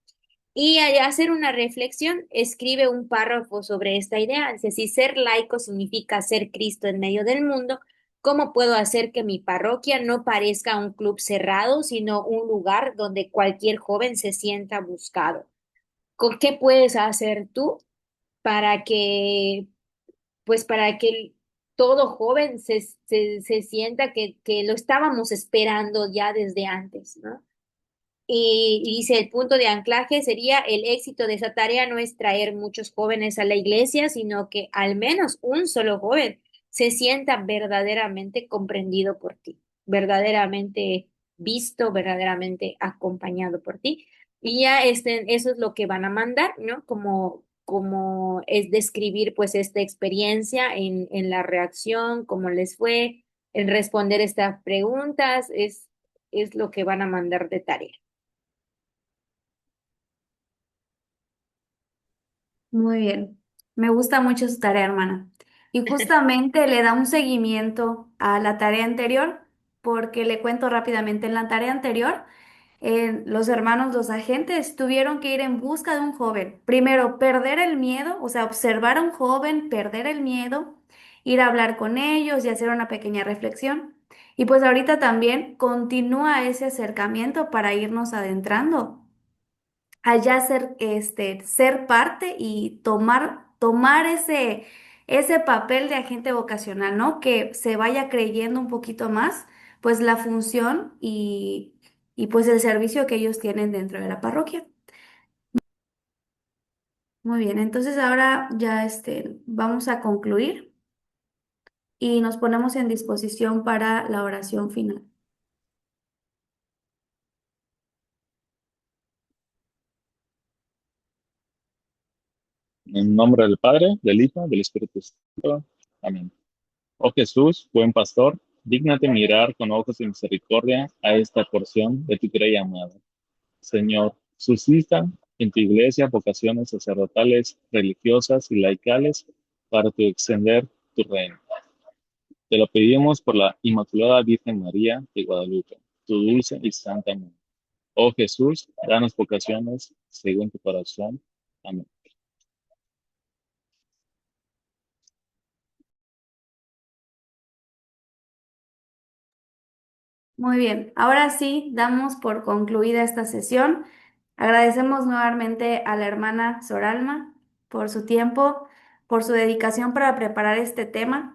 Y al hacer una reflexión, escribe un párrafo sobre esta idea. Dice, si ser laico significa ser Cristo en medio del mundo, ¿cómo puedo hacer que mi parroquia no parezca un club cerrado, sino un lugar donde cualquier joven se sienta buscado? ¿Con qué puedes hacer tú para que, pues para que todo joven se sienta que lo estábamos esperando ya desde antes, ¿no? Y dice, el punto de anclaje sería el éxito de esa tarea no es traer muchos jóvenes a la iglesia, sino que al menos un solo joven se sienta verdaderamente comprendido por ti, verdaderamente visto, verdaderamente acompañado por ti. Y ya eso es lo que van a mandar, ¿no? Como es describir pues esta experiencia en la reacción, cómo les fue, en responder estas preguntas, es lo que van a mandar de tarea. Muy bien. Me gusta mucho su tarea, hermana. Y justamente le da un seguimiento a la tarea anterior, porque le cuento rápidamente, en la tarea anterior, los hermanos, los agentes, tuvieron que ir en busca de un joven. Primero, perder el miedo, o sea, observar a un joven, perder el miedo, ir a hablar con ellos y hacer una pequeña reflexión. Y pues ahorita también continúa ese acercamiento para irnos adentrando allá ser parte y tomar ese papel de agente vocacional, ¿no? Que se vaya creyendo un poquito más, pues la función y pues el servicio que ellos tienen dentro de la parroquia. Muy bien, entonces ahora ya vamos a concluir y nos ponemos en disposición para la oración final. En nombre del Padre, del Hijo, del Espíritu Santo. Amén. Oh Jesús, buen pastor, dígnate mirar con ojos de misericordia a esta porción de tu grey amada. Señor, suscita en tu iglesia vocaciones sacerdotales, religiosas y laicales para tu extender tu reino. Te lo pedimos por la Inmaculada Virgen María de Guadalupe, tu dulce y santa madre. Oh Jesús, danos vocaciones según tu corazón. Amén. Muy bien, ahora sí, damos por concluida esta sesión. Agradecemos nuevamente a la hermana Soralma por su tiempo, por su dedicación para preparar este tema.